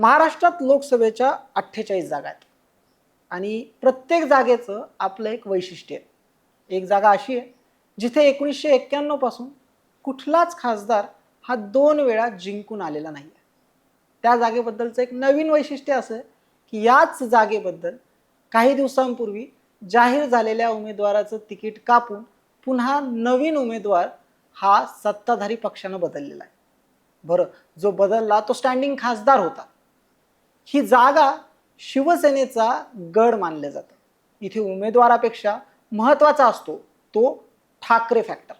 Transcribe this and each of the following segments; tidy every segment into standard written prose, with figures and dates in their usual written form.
महाराष्ट्रात लोकसभेच्या 48 जागा आहेत आणि प्रत्येक जागेचं आपलं एक वैशिष्ट्य आहे. एक जागा अशी आहे जिथे 1991 पासून कुठलाच खासदार हा 2 वेळा जिंकून आलेला नाही आहे. त्या जागेबद्दलचं एक नवीन वैशिष्ट्य असं आहे की याच जागेबद्दल काही दिवसांपूर्वी जाहीर झालेल्या उमेदवाराचं तिकीट कापून पुन्हा नवीन उमेदवार हा सत्ताधारी पक्षानं बदललेला आहे. बरं, जो बदलला तो स्टँडिंग खासदार होता. ही जागा शिवसेनेचा गड मानलं जातं. इथे उमेदवारापेक्षा महत्त्वाचा असतो तो ठाकरे फॅक्टर.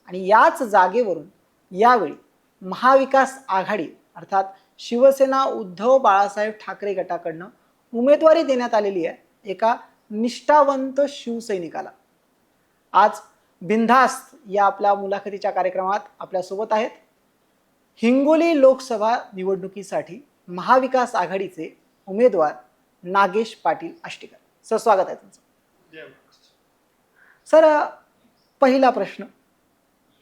आणि याच जागेवरून यावेळी महाविकास आघाडी अर्थात शिवसेना उद्धव बाळासाहेब ठाकरे गटाकडनं उमेदवारी देण्यात आलेली आहे एका निष्ठावंत शिवसैनिकाला. आज बिनधास्त या आपल्या मुलाखतीच्या कार्यक्रमात आपल्यासोबत आहेत हिंगोली लोकसभा निवडणुकीसाठी महाविकास आघाडीचे उमेदवार नागेश पाटील आष्टीकर. सर, स्वागत आहे तुमचं. सर, पहिला प्रश्न,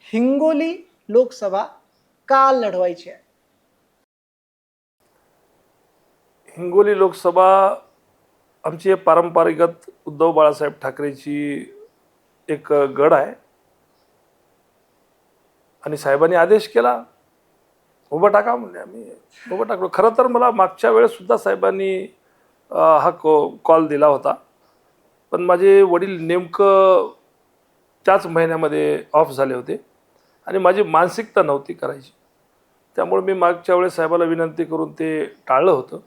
हिंगोली लोकसभा का लढवायची आहे? हिंगोली लोकसभा आमची पारंपरिकत उद्धव बाळासाहेब ठाकरेची एक गड आहे आणि साहेबांनी आदेश केला उभं टाका म्हणजे आम्ही उभं टाकलो. खरं तर मला मागच्या वेळेस सुद्धा साहेबांनी हा कॉल दिला होता, पण माझे वडील नेमकं त्याच महिन्यामध्ये ऑफ झाले होते आणि माझी मानसिकता नव्हती करायची. त्यामुळे मी मागच्या वेळेस साहेबाला विनंती करून ते टाळलं होतं.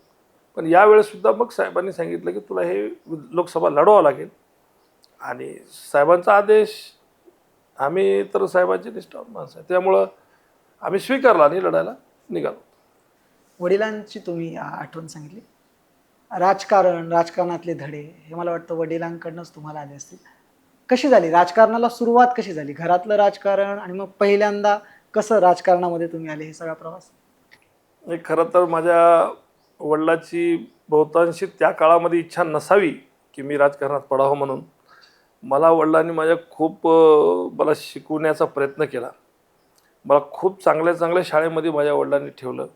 पण यावेळेससुद्धा मग साहेबांनी सांगितलं की तुला हे लोकसभा लढवावं लागेल आणि साहेबांचा आदेश, आम्ही तर साहेबांची निष्ठावंत माणसं आहे, त्यामुळं आम्ही स्वीकारला आणि लढायला निघालो. वडिलांची तुम्ही आठवण सांगितली. राजकारणातले धडे हे मला वाटतं वडिलांकडनंच तुम्हाला आले असतील. कशी झाली राजकारणाला सुरुवात, कशी झाली? घरातलं राजकारण आणि मग पहिल्यांदा कसं राजकारणामध्ये तुम्ही आले, हे सगळा प्रवास? खरं तर माझ्या वडिलांची बहुतांशी त्या काळामध्ये इच्छा नसावी की मी राजकारणात पडावं म्हणून. मला वडिलांनी माझ्या खूप मला शिकवण्याचा प्रयत्न केला. मला खूप चांगल्या शाळेमध्ये माझ्या वडिलांनी ठेवलं.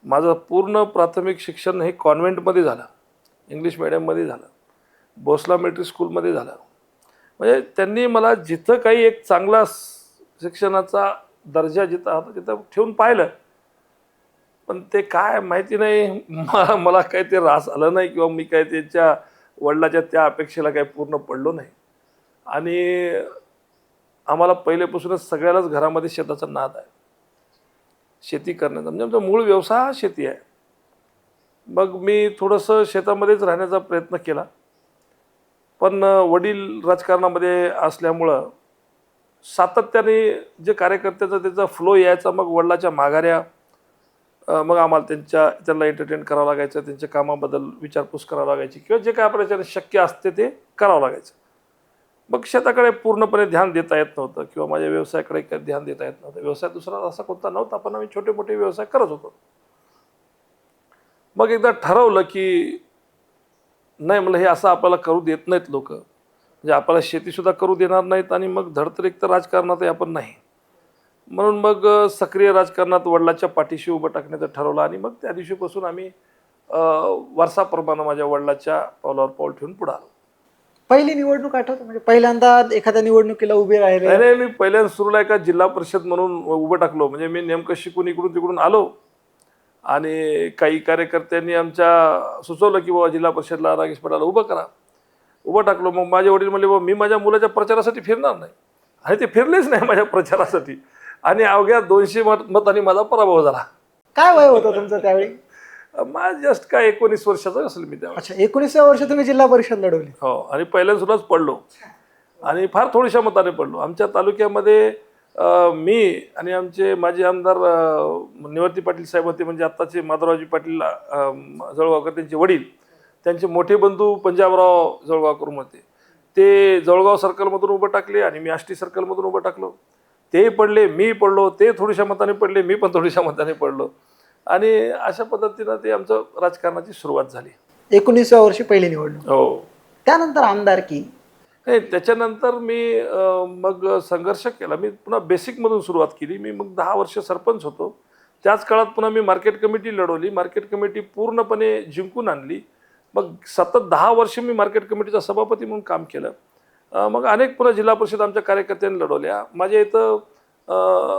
माझं पूर्ण प्राथमिक शिक्षण हे कॉन्व्हेंटमध्ये झालं, इंग्लिश मिडियममध्ये झालं, भोसला मिलिटरी स्कूलमध्ये झालं. म्हणजे त्यांनी मला जिथं काही एक चांगला शिक्षणाचा दर्जा जिथं होता तिथं ठेवून पाहिलं. पण ते काय माहिती नाही, मला काही ते रास आलं नाही किंवा मी काय त्यांच्या वडिलाच्या त्या अपेक्षेला काही पूर्ण पडलो नाही. आणि आम्हाला पहिलेपासूनच सगळ्यालाच घरामध्ये शेताचा नाद आहे, शेती करण्याचा, म्हणजे आमचा मूळ व्यवसाय हा शेती आहे. मग मी थोडंसं शेतामध्येच राहण्याचा प्रयत्न केला, पण वडील राजकारणामध्ये असल्यामुळं सातत्याने जे कार्यकर्त्याचा त्याचा फ्लो यायचा. मग वडिलाच्या माघाऱ्या, मग आम्हाला त्यांना एंटरटेन करावं लागायचं, त्यांच्या कामाबद्दल विचारपूस करावं लागायची किंवा जे काय आपल्याच्याने शक्य असते ते करावं लागायचं. मग शेताकडे पूर्णपणे ध्यान देता येत नव्हतं किंवा माझ्या व्यवसायाकडे काही ध्यान देता येत नव्हतं. व्यवसाय दुसरा असा कोणता नव्हता, पण आम्ही छोटे मोठे व्यवसाय करत होतो. मग एकदा ठरवलं की नाही, मला हे असं आपल्याला करू देत नाहीत लोक, म्हणजे आपल्याला शेतीसुद्धा करू देणार नाहीत आणि मग धडतर एक तर राजकारणातही आपण नाही. म्हणून मग सक्रिय राजकारणात वडिलाच्या पाठीशी उभं टाकण्याचं ठरवलं आणि मग त्या दिवशीपासून आम्ही वारसाप्रमाणे माझ्या वडिलाच्या पावलावर पाऊल ठेवून पुढे आलो. पहिली निवडणूक आठवतं, म्हणजे पहिल्यांदा एखाद्या निवडणुकीला उभे राहिले? नाही, मी पहिल्यांदा सुरूला एका जिल्हा परिषद म्हणून उभं टाकलो. म्हणजे मी नेमकं शिकून इकडून तिकडून आलो आणि काही कार्यकर्त्यांनी आमच्या सुचवलं की बाबा जिल्हा परिषदला नागेश पाटलाला उभं करा. उभं टाकलो. मग माझे वडील म्हणले बाबा मी माझ्या मुलाच्या प्रचारासाठी फिरणार नाही, आणि ते फिरलेच नाही माझ्या प्रचारासाठी आणि अवघ्या 200 मतांनी माझा पराभव झाला. काय वय होतं तुमचं त्यावेळी? माझं जस्ट काय 19 वर्षाचा असेल मी त्यावेळी. अच्छा, 19व्या वर्षी तुम्ही जिल्हा परिषद लढवली? हो, आणि पहिल्यांदाच पडलो आणि फार थोड्याशा मताने पडलो. आमच्या तालुक्यामध्ये मी आणि आमचे माजी आमदार निवर्ती पाटील साहेब होते, म्हणजे आत्ताचे माधवरावजी पाटील जळगावकर, त्यांचे वडील, त्यांचे मोठे बंधू पंजाबराव जळगावकर होते. ते जळगाव सर्कलमधून उभं टाकले आणि मी आष्टी सर्कलमधून उभं टाकलो. ते पडले, मी पडलो, ते थोड्याशा मताने पडले, मी पण थोड्याशा मताने पडलो आणि अशा पद्धतीनं ते आमचं राजकारणाची सुरुवात झाली. 19व्या वर्षी पहिली निवडणूक. हो. त्यानंतर आमदारकी? नाही, त्याच्यानंतर मी मग संघर्ष केला. मी पुन्हा बेसिकमधून सुरुवात केली. मी मग 10 वर्ष सरपंच होतो. त्याच काळात पुन्हा मी मार्केट कमिटी लढवली, मार्केट कमिटी पूर्णपणे जिंकून आणली. मग सतत 10 वर्ष मी मार्केट कमिटीचा सभापती म्हणून काम केलं. मग अनेक पुन्हा जिल्हा परिषद आमच्या कार्यकर्त्यांनी लढवल्या. माझ्या इथं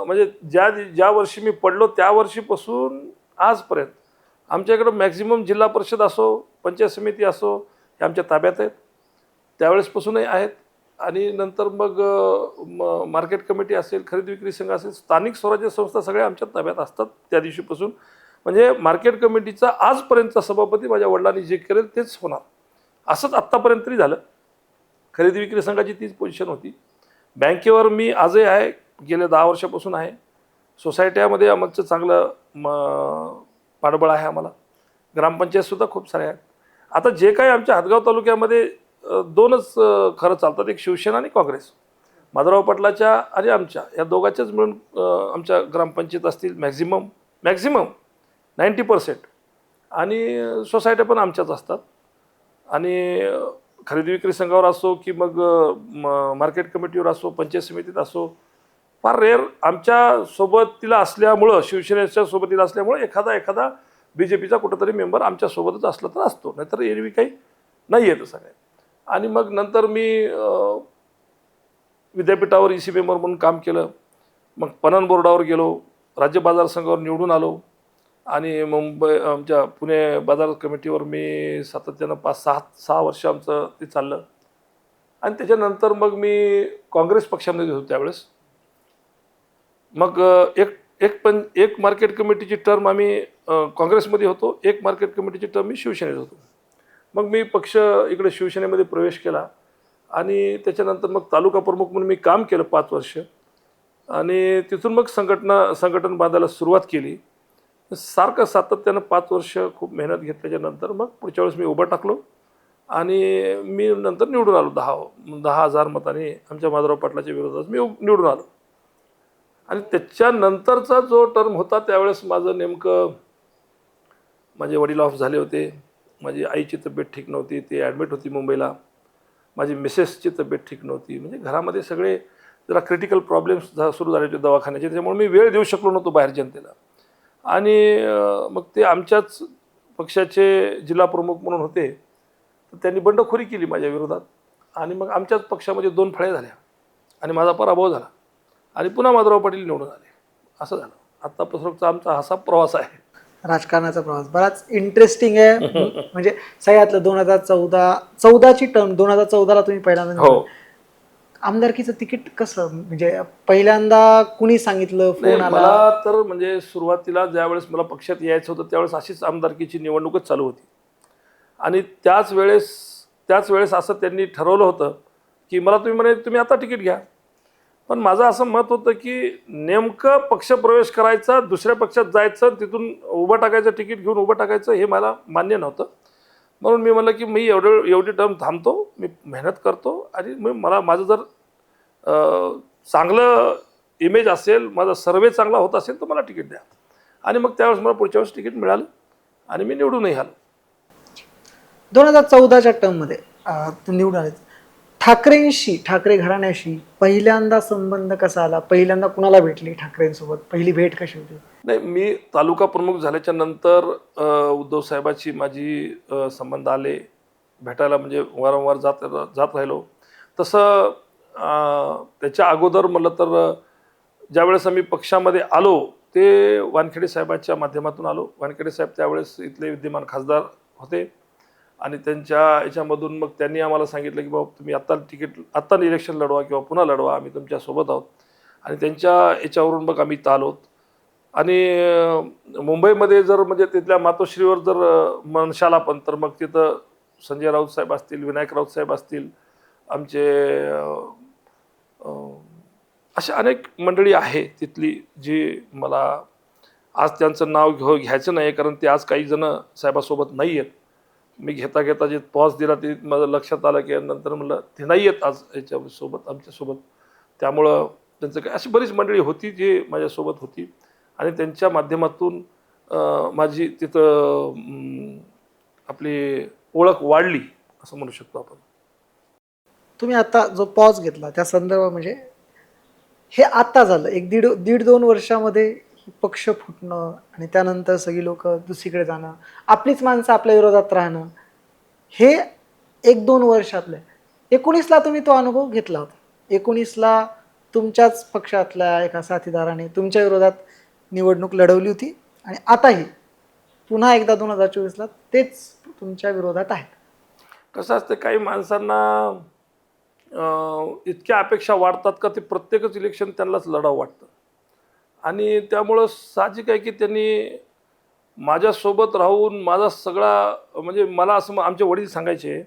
म्हणजे ज्या ज्या वर्षी मी पडलो त्या वर्षीपासून आजपर्यंत आमच्याकडं मॅक्झिमम जिल्हा परिषद असो, पंचायत समिती असो, हे आमच्या ताब्यात आहेत, त्यावेळेसपासूनही आहेत. आणि नंतर मग मार्केट कमिटी असेल, खरेदी विक्री संघ असेल, स्थानिक स्वराज्य संस्था सगळ्या आमच्या ताब्यात असतात त्या दिवशीपासून. म्हणजे मार्केट कमिटीचा आजपर्यंतचा सभापती माझ्या वडिलांनी जे करेल तेच होणार, असंच आत्तापर्यंत तरी झालं. खरेदी विक्री संघाची तीच पोझिशन होती. बँकेवर मी आजही आहे, गेल्या 10 वर्षापासून आहे. सोसायट्यामध्ये आमचं चांगलं पाठबळ आहे आम्हाला. ग्रामपंचायतसुद्धा खूप साऱ्या आहेत. आता जे काही आमच्या हदगाव तालुक्यामध्ये 2च खरं चालतात, एक शिवसेना आणि काँग्रेस. माधवराव पाटलाच्या आणि आमच्या या दोघांच्याच मिळून आमच्या ग्रामपंचायत असतील मॅक्झिमम 90%, आणि सोसायट्या पण आमच्याच असतात. आणि खरेदी विक्री संघावर असो की मग मार्केट कमिटीवर असो, पंचायत समितीत असो, फार रेअर आमच्या सोबतीला असल्यामुळं, शिवसेनेच्या सोबतीला असल्यामुळं एखादा BJPचा कुठंतरी मेंबर आमच्यासोबतच असला तर असतो, नाहीतर एरवी काही नाही आहे तसं काय. आणि मग नंतर मी विद्यापीठावर EC मेंबर म्हणून काम केलं. मग पणन बोर्डावर गेलो, राज्य बाजार संघावर निवडून आलो. आणि मुंबई आमच्या पुणे बाजार कमिटीवर मी सातत्यानं 5-6 वर्ष आमचं ते चाललं. आणि त्याच्यानंतर मग मी काँग्रेस पक्षामध्ये होतो त्यावेळेस. मग एक मार्केट कमिटीची टर्म आम्ही काँग्रेसमध्ये होतो, एक मार्केट कमिटीची टर्म मी शिवसेनेत होतो. मग मी पक्ष इकडे शिवसेनेमध्ये प्रवेश केला आणि त्याच्यानंतर मग तालुका प्रमुख म्हणून मी काम केलं 5 वर्ष. आणि तिथून मग संघटन बांधायला सुरुवात केली. सारखं सातत्यानं 5 वर्ष खूप मेहनत घेतल्याच्यानंतर मग पुढच्या वेळेस मी उभं टाकलो आणि मी नंतर निवडून आलो. 10,000 मतांनी आमच्या माधवराव पाटलाच्या विरोधात मी निवडून आलो. आणि त्याच्यानंतरचा जो टर्म होता त्यावेळेस माझं नेमकं माझे वडील ऑफ झाले होते, माझी आईची तब्येत ठीक नव्हती, ती ॲडमिट होती मुंबईला, माझी मिसेसची तब्येत ठीक नव्हती, म्हणजे घरामध्ये सगळे जरा क्रिटिकल प्रॉब्लेम्स सुरू झाले होते दवाखान्याचे. त्याच्यामुळे मी वेळ देऊ शकलो नव्हतो बाहेर जनतेला. आणि मग ते आमच्याच पक्षाचे जिल्हा प्रमुख म्हणून होते, तर त्यांनी बंडखोरी केली माझ्या विरोधात. आणि मग आमच्याच पक्षामध्ये 2 फळ्या झाल्या आणि माझा पराभव झाला आणि पुन्हा माधवराव पाटील निवडून आले. असं झालं. आत्तापासूनचा आमचा असा प्रवास आहे. राजकारणाचा प्रवास बराच इंटरेस्टिंग आहे. म्हणजे सगळ्यातलं 2014ची टर्म, 2014ला तुम्ही पहिल्यांदा हो. आमदारकीचं तिकीट कसं, म्हणजे पहिल्यांदा कुणी सांगितलं, फोन आला? मला तर म्हणजे सुरुवातीला ज्यावेळेस मला पक्षात यायचं होतं त्यावेळेस अशीच आमदारकीची निवडणूकच चालू होती. आणि त्याच वेळेस असं त्यांनी ठरवलं होतं की मला तुम्ही आता तिकीट घ्या. पण माझं असं मत होतं की नेमकं पक्षप्रवेश करायचा, दुसऱ्या पक्षात जायचं, तिथून उभं टाकायचं, तिकीट घेऊन उभं टाकायचं, हे मला मान्य नव्हतं. म्हणून मी म्हणलं की मी एवढी टर्म थांबतो, मी मेहनत करतो आणि माझं जर चांगलं इमेज असेल, माझा सर्वे चांगला होत असेल तर मला तिकीट द्या. आणि मग त्यावेळेस मला पुढच्या वेळेस तिकीट मिळालं आणि मी निवडूनही आलो. 2014च्या टर्ममध्ये निवडून आले. ठाकरे घराण्याशी पहिल्यांदा संबंध कसा आला? पहिल्यांदा कुणाला भेटली ठाकरेंसोबत? पहिली भेट कशी होती? नाही, मी तालुका प्रमुख झाल्याच्या नंतर उद्धव साहेबाची माझी संबंध आले भेटायला, म्हणजे वारंवार जात राहिलो. तसं त्याच्या अगोदर म्हटलं तर ज्यावेळेस आम्ही पक्षामध्ये आलो ते वानखेडे साहेबांच्या माध्यमातून आलो. वानखेडे साहेब त्यावेळेस इथले विद्यमान खासदार होते आणि त्यांच्या याच्यामधून मग त्यांनी आम्हाला सांगितलं की बाबा तुम्ही आत्ता इलेक्शन लढवा किंवा पुन्हा लढवा, आम्ही तुमच्यासोबत आहोत. आणि त्यांच्या याच्यावरून मग आम्ही इथं आलोत. आणि मुंबईमध्ये जर म्हणजे तिथल्या मातोश्रीवर जर मनशाला पण, तर मग तिथं संजय राऊत साहेब असतील, विनायक राऊत साहेब असतील, आमचे अशा अनेक मंडळी आहे तिथली, जी मला आज त्यांचं नाव घ्यायचं नाही कारण ते आज काही जण साहेबासोबत नाही आहेत. मी घेता जे पॉज दिला ते माझं लक्षात आलं की नंतर म्हणलं ते नाही आहेत आज याच्यासोबत आमच्यासोबत. त्यामुळं त्यांचं काय अशी बरीच मंडळी होती जी माझ्यासोबत होती आणि त्यांच्या माध्यमातून माझी तिथं आपली ओळख वाढली असं म्हणू शकतो आपण. तुम्ही आता जो पॉज घेतला त्या संदर्भात, म्हणजे हे आता झालं एक दीड 2 वर्षामध्ये की पक्ष फुटणं आणि त्यानंतर सगळी लोक दुसरीकडे जाणं, आपलीच माणसं आपल्या विरोधात राहणं, हे 1-2 वर्षातलं आहे. 19ला तुम्ही तो अनुभव घेतला होता. 19ला तुमच्याच पक्षातल्या एका साथीदाराने तुमच्या विरोधात निवडणूक लढवली होती आणि आताही पुन्हा एकदा 2024ला तेच तुमच्या विरोधात आहेत. कसं असतं, काही माणसांना इतक्या अपेक्षा वाढतात का ते प्रत्येकच इलेक्शन त्यांनाच लढावं वाटतं. आणि त्यामुळं साहजिक आहे की त्यांनी माझ्यासोबत राहून माझा सगळा, म्हणजे मला असं आमचे वडील सांगायचे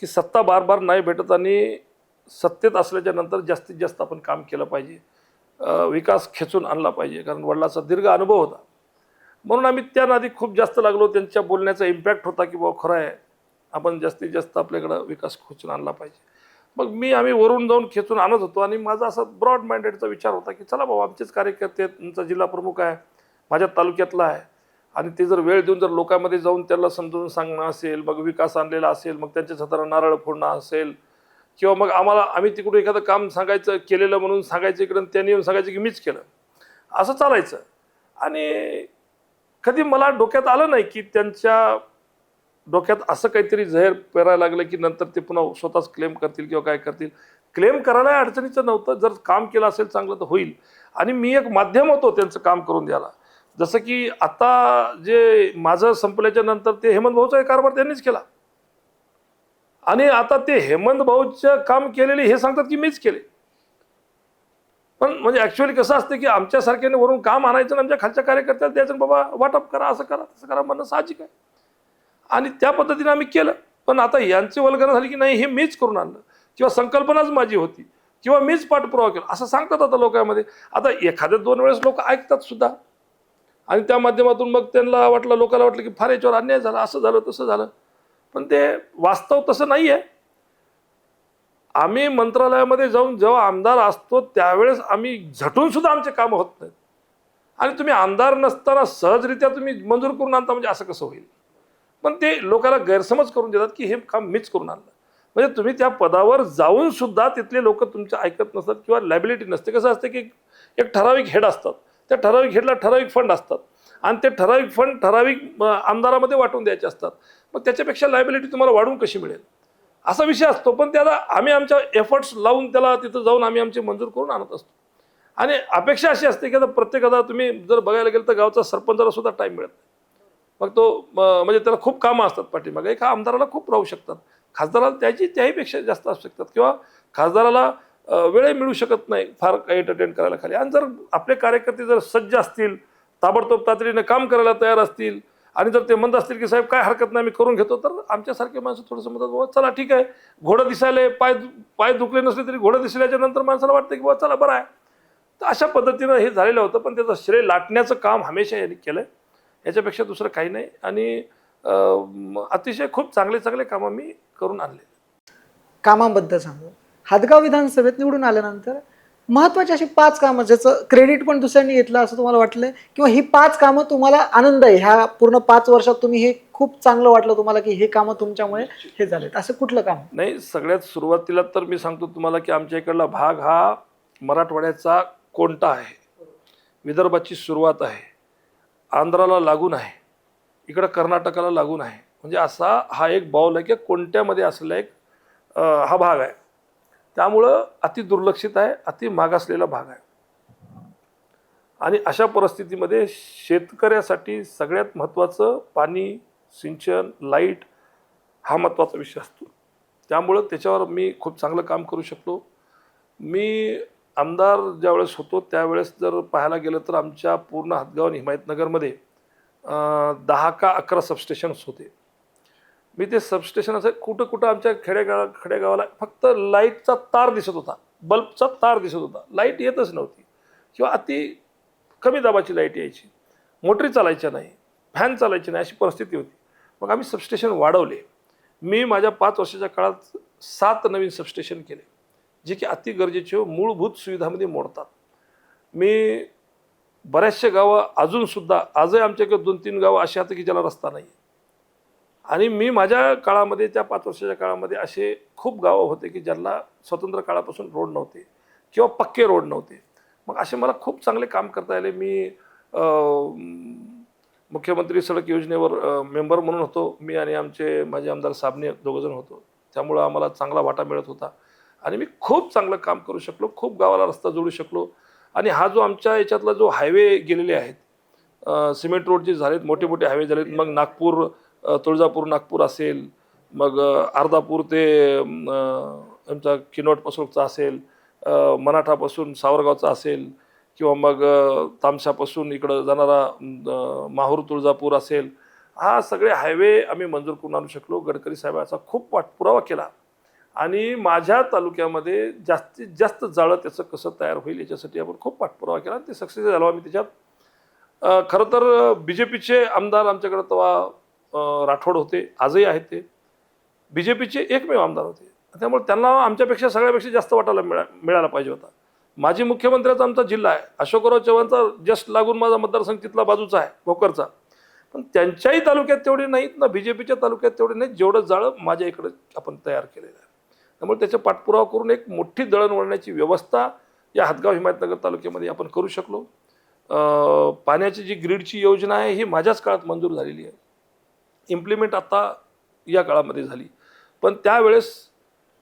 की सत्ता बार बार नाही भेटत आणि सत्तेत असल्याच्या नंतर जास्तीत जास्त आपण काम केलं पाहिजे, विकास खेचून आणला पाहिजे, कारण वडिलांचा दीर्घ अनुभव होता. म्हणून आम्ही त्या नादी खूप जास्त लागलो. त्यांच्या बोलण्याचा इम्पॅक्ट होता की बाबा खरं आहे, आपण जास्तीत जास्त आपल्याकडं विकास खेचून आणला पाहिजे. मग आम्ही वरून जाऊन खेचून आणत होतो आणि माझा असा ब्रॉड माइंडेडचा विचार होता की चला बाबा, आमचेच कार्यकर्ते आहेत, तुमचा जिल्हा प्रमुख आहे, माझ्या तालुक्यातला आहे, आणि ते जर वेळ देऊन जर लोकांमध्ये जाऊन त्यांना समजून सांगणं असेल, मग विकास आणलेला असेल, मग त्यांच्या हाताला नारळ फोडणं असेल, किंवा मग आम्ही तिकडून एखादं काम सांगायचं, केलेलं म्हणून सांगायचं इकडं, त्यांनी येऊन सांगायचं की मीच केलं, असं चालायचं. आणि कधी मला डोक्यात आलं नाही की त्यांच्या डोक्यात असं काहीतरी जहर पेरायला लागलं की नंतर ते पुन्हा स्वतःच क्लेम करतील किंवा काय करतील. क्लेम करायला अडचणीचं नव्हतं, जर काम केलं असेल चांगलं तर होईल. आणि मी एक माध्यम होतो त्यांचं काम करून द्यायला. जसं की आता जे माझं संपल्याच्या नंतर ते हेमंत भाऊचा कारभार त्यांनीच केला, आणि आता ते हेमंत भाऊचं काम केलेले हे सांगतात की मीच केले. पण म्हणजे ॲक्च्युअली कसं असतं की आमच्यासारख्याने वरून काम आणायचं आणि आमच्या खालच्या कार्यकर्त्याला द्यायचं, बाबा वाटप करा, असं करा तसं करा म्हणणं साहजिक आहे. आणि त्या पद्धतीने आम्ही केलं. पण आता यांची वल्गना झाली की नाही, हे मीच करून आणलं, किंवा संकल्पनाच माझी होती, किंवा मीच पाठपुरावा केला, असं सांगतात आता लोकांमध्ये. आता एखाद्या 2 वेळेस लोक ऐकतात सुद्धा, आणि त्या माध्यमातून मग त्यांना लोकांना वाटलं की फार याच्यावर अन्याय झाला, असं झालं तसं झालं. पण ते वास्तव तसं नाही आहे. आम्ही मंत्रालयामध्ये जाऊन जेव्हा आमदार असतो त्यावेळेस आम्ही झटून सुद्धा आमचे कामं होत नाहीत, आणि तुम्ही आमदार नसताना सहजरित्या तुम्ही मंजूर करून आणता, म्हणजे असं कसं होईल. पण ते लोकांना गैरसमज करून देतात की हे काम मीच करून आणलं. म्हणजे तुम्ही त्या पदावर जाऊन सुद्धा तिथले लोक तुमचं ऐकत नसतात, किंवा लायबिलिटी नसते. कसं असतं की एक ठराविक हेड असतात, त्या ठराविक हेडला ठराविक फंड असतात, आणि ते ठराविक फंड ठराविक आमदारामध्ये वाटून द्यायचे असतात. मग त्याच्यापेक्षा लायबिलिटी तुम्हाला वाढवून कशी मिळेल, असा विषय असतो. पण त्याला आम्ही आमच्या एफर्ट्स लावून त्याला तिथं जाऊन आम्ही आमचे मंजूर करून आणत असतो. आणि अपेक्षा अशी असते की आता प्रत्येकाला तुम्ही जर बघायला गेलं तर गावचा सरपंचाला सुद्धा टाईम मिळत नाही. मग तो म्हणजे त्याला खूप कामं असतात पाठीमागे. एका आमदाराला खूप राहू शकतात, खासदाराला त्याहीपेक्षा जास्त असू शकतात, किंवा खासदाराला वेळ मिळू शकत नाही फार काही एंटरटेन करायला खाली. आणि जर आपले कार्यकर्ते जर सज्ज असतील, ताबडतोब तातडीने काम करायला तयार असतील, आणि जर ते म्हणत असतील की साहेब काय हरकत नाही मी करून घेतो, तर आमच्यासारखे माणसं थोडंसं म्हणतात बाबा चला ठीक आहे, घोडं दिसायला पाय दुखले नसले तरी घोडं दिसल्याच्या नंतर माणसाला वाटतं की बाबा चला बरं आहे. तर अशा पद्धतीनं हे झालेलं होतं. पण त्याचं श्रेय लाटण्याचं काम हमेशा यांनी केलं, याच्यापेक्षा दुसरं काही नाही. आणि अतिशय खूप चांगले चांगले कामं मी करून आणले. कामाबद्दल सांगू, हदगाव विधानसभेत निवडून आल्यानंतर महत्वाची अशी 5 कामं ज्याचं क्रेडिट पण दुसऱ्यांनी घेतलं असं तुम्हाला वाटलंय, किंवा ही 5 कामं तुम्हाला आनंद आहे ह्या पूर्ण 5 वर्षात तुम्ही हे खूप चांगलं वाटलं तुम्हाला की हे कामं तुमच्यामुळे हे झालेत, असं कुठलं काम? नाही, सगळ्यात सुरुवातीला तर मी सांगतो तुम्हाला की आमच्या इकडला भाग हा मराठवाड्याचा कोणता आहे, विदर्भाची सुरुवात आहे, आंध्राला लागून आहे, इकडं कर्नाटकाला लागून आहे. म्हणजे असा हा एक बाउल आहे की कोणत्यामध्ये असलेला एक हा भाग आहे. त्यामुळं अति दुर्लक्षित आहे, अति मागासलेला भाग आहे. आणि अशा परिस्थितीमध्ये शेतकऱ्यासाठी सगळ्यात महत्त्वाचं पाणी, सिंचन, लाईट हा महत्त्वाचा विषय असतो. त्यामुळं त्याच्यावर मी खूप चांगलं काम करू शकलो. मी आमदार ज्यावेळेस होतो त्यावेळेस जर पाहायला गेलं तर आमच्या पूर्ण हदगाव आणि हिमायतनगरमध्ये 10 का 11 सबस्टेशन्स होते. मी ते सबस्टेशन असं कुठं आमच्या खेडेगावाला फक्त लाईटचा तार दिसत होता, बल्बचा तार दिसत होता, लाईट येतच नव्हती, किंवा अति कमी दाबाची लाईट यायची, मोटरी चालायच्या नाही, फॅन चालायचे नाही, अशी परिस्थिती होती. मग आम्ही सबस्टेशन वाढवले. मी माझ्या 5 वर्षाच्या काळात 7 नवीन सबस्टेशन केले, जे की अति गरजेचे मूलभूत सुविधामध्ये मोडतात. मी बऱ्याचशा गावं अजूनसुद्धा आजही आमच्याकडे 2-3 गावं अशी आहेत की ज्याला रस्ता नाही. आणि मी माझ्या काळामध्ये त्या 5 वर्षाच्या काळामध्ये असे खूप गावं होते की ज्यांना स्वतंत्र काळापासून रोड नव्हते किंवा पक्के रोड नव्हते. मग असे मला खूप चांगले काम करता आले. मी मुख्यमंत्री सडक योजनेवर मेंबर म्हणून होतो मी आणि माझे आमदार साबणे दोघंजण होतो. त्यामुळं आम्हाला चांगला वाटा मिळत होता आणि मी खूप चांगलं काम करू शकलो, खूप गावाला रस्ता जोडू शकलो. आणि हा जो आमच्या याच्यातला जो हायवे गेलेले आहेत, सिमेंट रोडचे झालेत, मोठे मोठे हायवे झालेत. मग नागपूर तुळजापूर नागपूर असेल, मग अर्धापूर ते आमचा किनवटपासूनचा असेल, मराठापासून सावरगावचा असेल, किंवा मग तामशापासून इकडं जाणारा माहूर तुळजापूर असेल, हा सगळे हायवे आम्ही मंजूर करून आणू शकलो. गडकरी साहेबांचा खूप पाठपुरावा केला आणि माझ्या तालुक्यामध्ये जास्तीत जास्त जाळं त्याचं कसं तयार होईल याच्यासाठी आपण खूप पाठपुरावा केला आणि ते सक्सेस झालो आम्ही त्याच्यात. खरं तर BJPचे आमदार आमच्याकडे तेव्हा राठोड होते, आजही आहेत. ते BJPचे एकमेव आमदार होते, त्यामुळे त्यांना आमच्यापेक्षा सगळ्यापेक्षा जास्त वाटायला मिळायला पाहिजे होता. माजी मुख्यमंत्र्याचा आमचा जिल्हा आहे, अशोकराव चव्हाणचा जस्ट लागून माझा मतदारसंघ तिथला बाजूचा आहे, भोकरचा. पण त्यांच्याही तालुक्यात तेवढे नाहीत ना, BJPच्या तालुक्यात तेवढे नाहीत जेवढं जाळं माझ्या इकडे आपण तयार केलेलं आहे. त्यामुळे त्याचा पाठपुरावा करून एक मोठी दळणवळणाची व्यवस्था या हदगाव हिमायतनगर तालुक्यामध्ये आपण करू शकलो. पाण्याची जी ग्रीडची योजना आहे ही माझ्याच काळात मंजूर झालेली आहे, इम्प्लिमेंट आता या काळामध्ये झाली. पण त्यावेळेस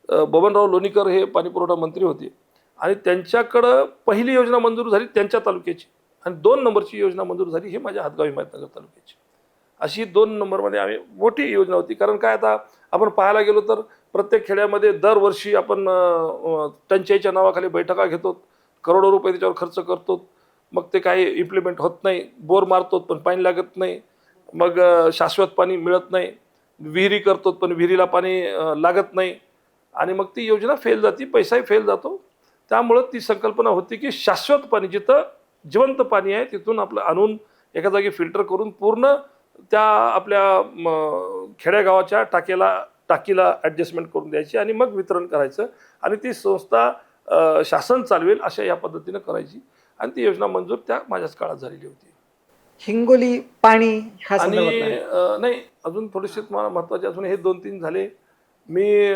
बबनराव लोणीकर हे पाणीपुरवठा मंत्री होते आणि त्यांच्याकडं पहिली योजना मंजूर झाली त्यांच्या तालुक्याची आणि 2 नंबरची योजना मंजूर झाली ही माझ्या हदगाव हिमायतनगर तालुक्याची. अशी 2 नंबरमध्ये आम्ही मोठी योजना होती. कारण काय, आता आपण पाहायला गेलो तर प्रत्येक खेड्यामध्ये दरवर्षी आपण टंचाईच्या नावाखाली बैठका घेतो, करोडो रुपये त्याच्यावर खर्च करतो, मग ते काही इम्प्लिमेंट होत नाही. बोर मारतो पण पाणी लागत नाही, मग शाश्वत पाणी मिळत नाही. विहिरी करतो पण विहिरीला पाणी लागत नाही आणि मग ती योजना फेल जाते, पैसाही फेल जातो. त्यामुळं ती संकल्पना होती की शाश्वत पाणी, जिथं जिवंत पाणी आहे तिथून आपलं आणून एका जागी फिल्टर करून पूर्ण त्या आपल्या खेड्यागावाच्या टाकीला ॲडजस्टमेंट करून द्यायची आणि मग वितरण करायचं आणि ती संस्था शासन चालवेल अशा या पद्धतीनं करायची. आणि ती योजना मंजूर त्या माझ्याच काळात झालेली होती. हिंगोली पाणी ह्या आणि संदर्भात नाही. नाही, अजून थोडेसे मला महत्त्वाचे अजून हे 2-3 झाले. मी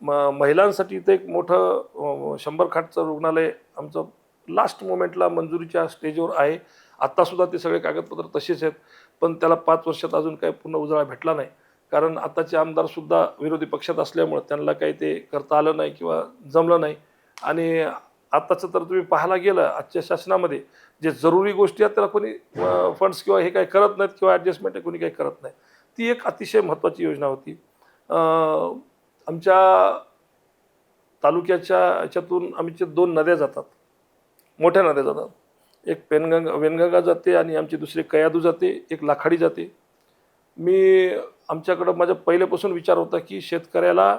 महिलांसाठी इथं एक मोठं 100 खाटचं रुग्णालय आमचं लास्ट मोमेंटला मंजुरीच्या स्टेजवर आहे. आत्तासुद्धा ते सगळे कागदपत्र तसेच आहेत, पण त्याला 5 वर्षात अजून काही पूर्ण उजाळा भेटला नाही. कारण आताचे आमदारसुद्धा विरोधी पक्षात असल्यामुळं त्यांना काही ते करता आलं नाही किंवा जमलं नाही. आणि आत्ताचं तर तुम्ही पाहायला गेलं आजच्या शासनामध्ये जे जरुरी गोष्टी आहेत त्याला कोणी फंड्स किंवा हे काही करत नाहीत किंवा ॲडजस्टमेंट कोणी काही करत नाही. ती एक अतिशय महत्त्वाची योजना होती. आमच्या तालुक्याच्या याच्यातून आमच्या 2 नद्या जातात, मोठ्या नद्या जातात. एक वेनगंगा जाते आणि आमची दुसरी कयादू जाते, एक लाखाडी जाते. आमच्याकडं माझा पहिल्यापासून विचार होता की शेतकऱ्याला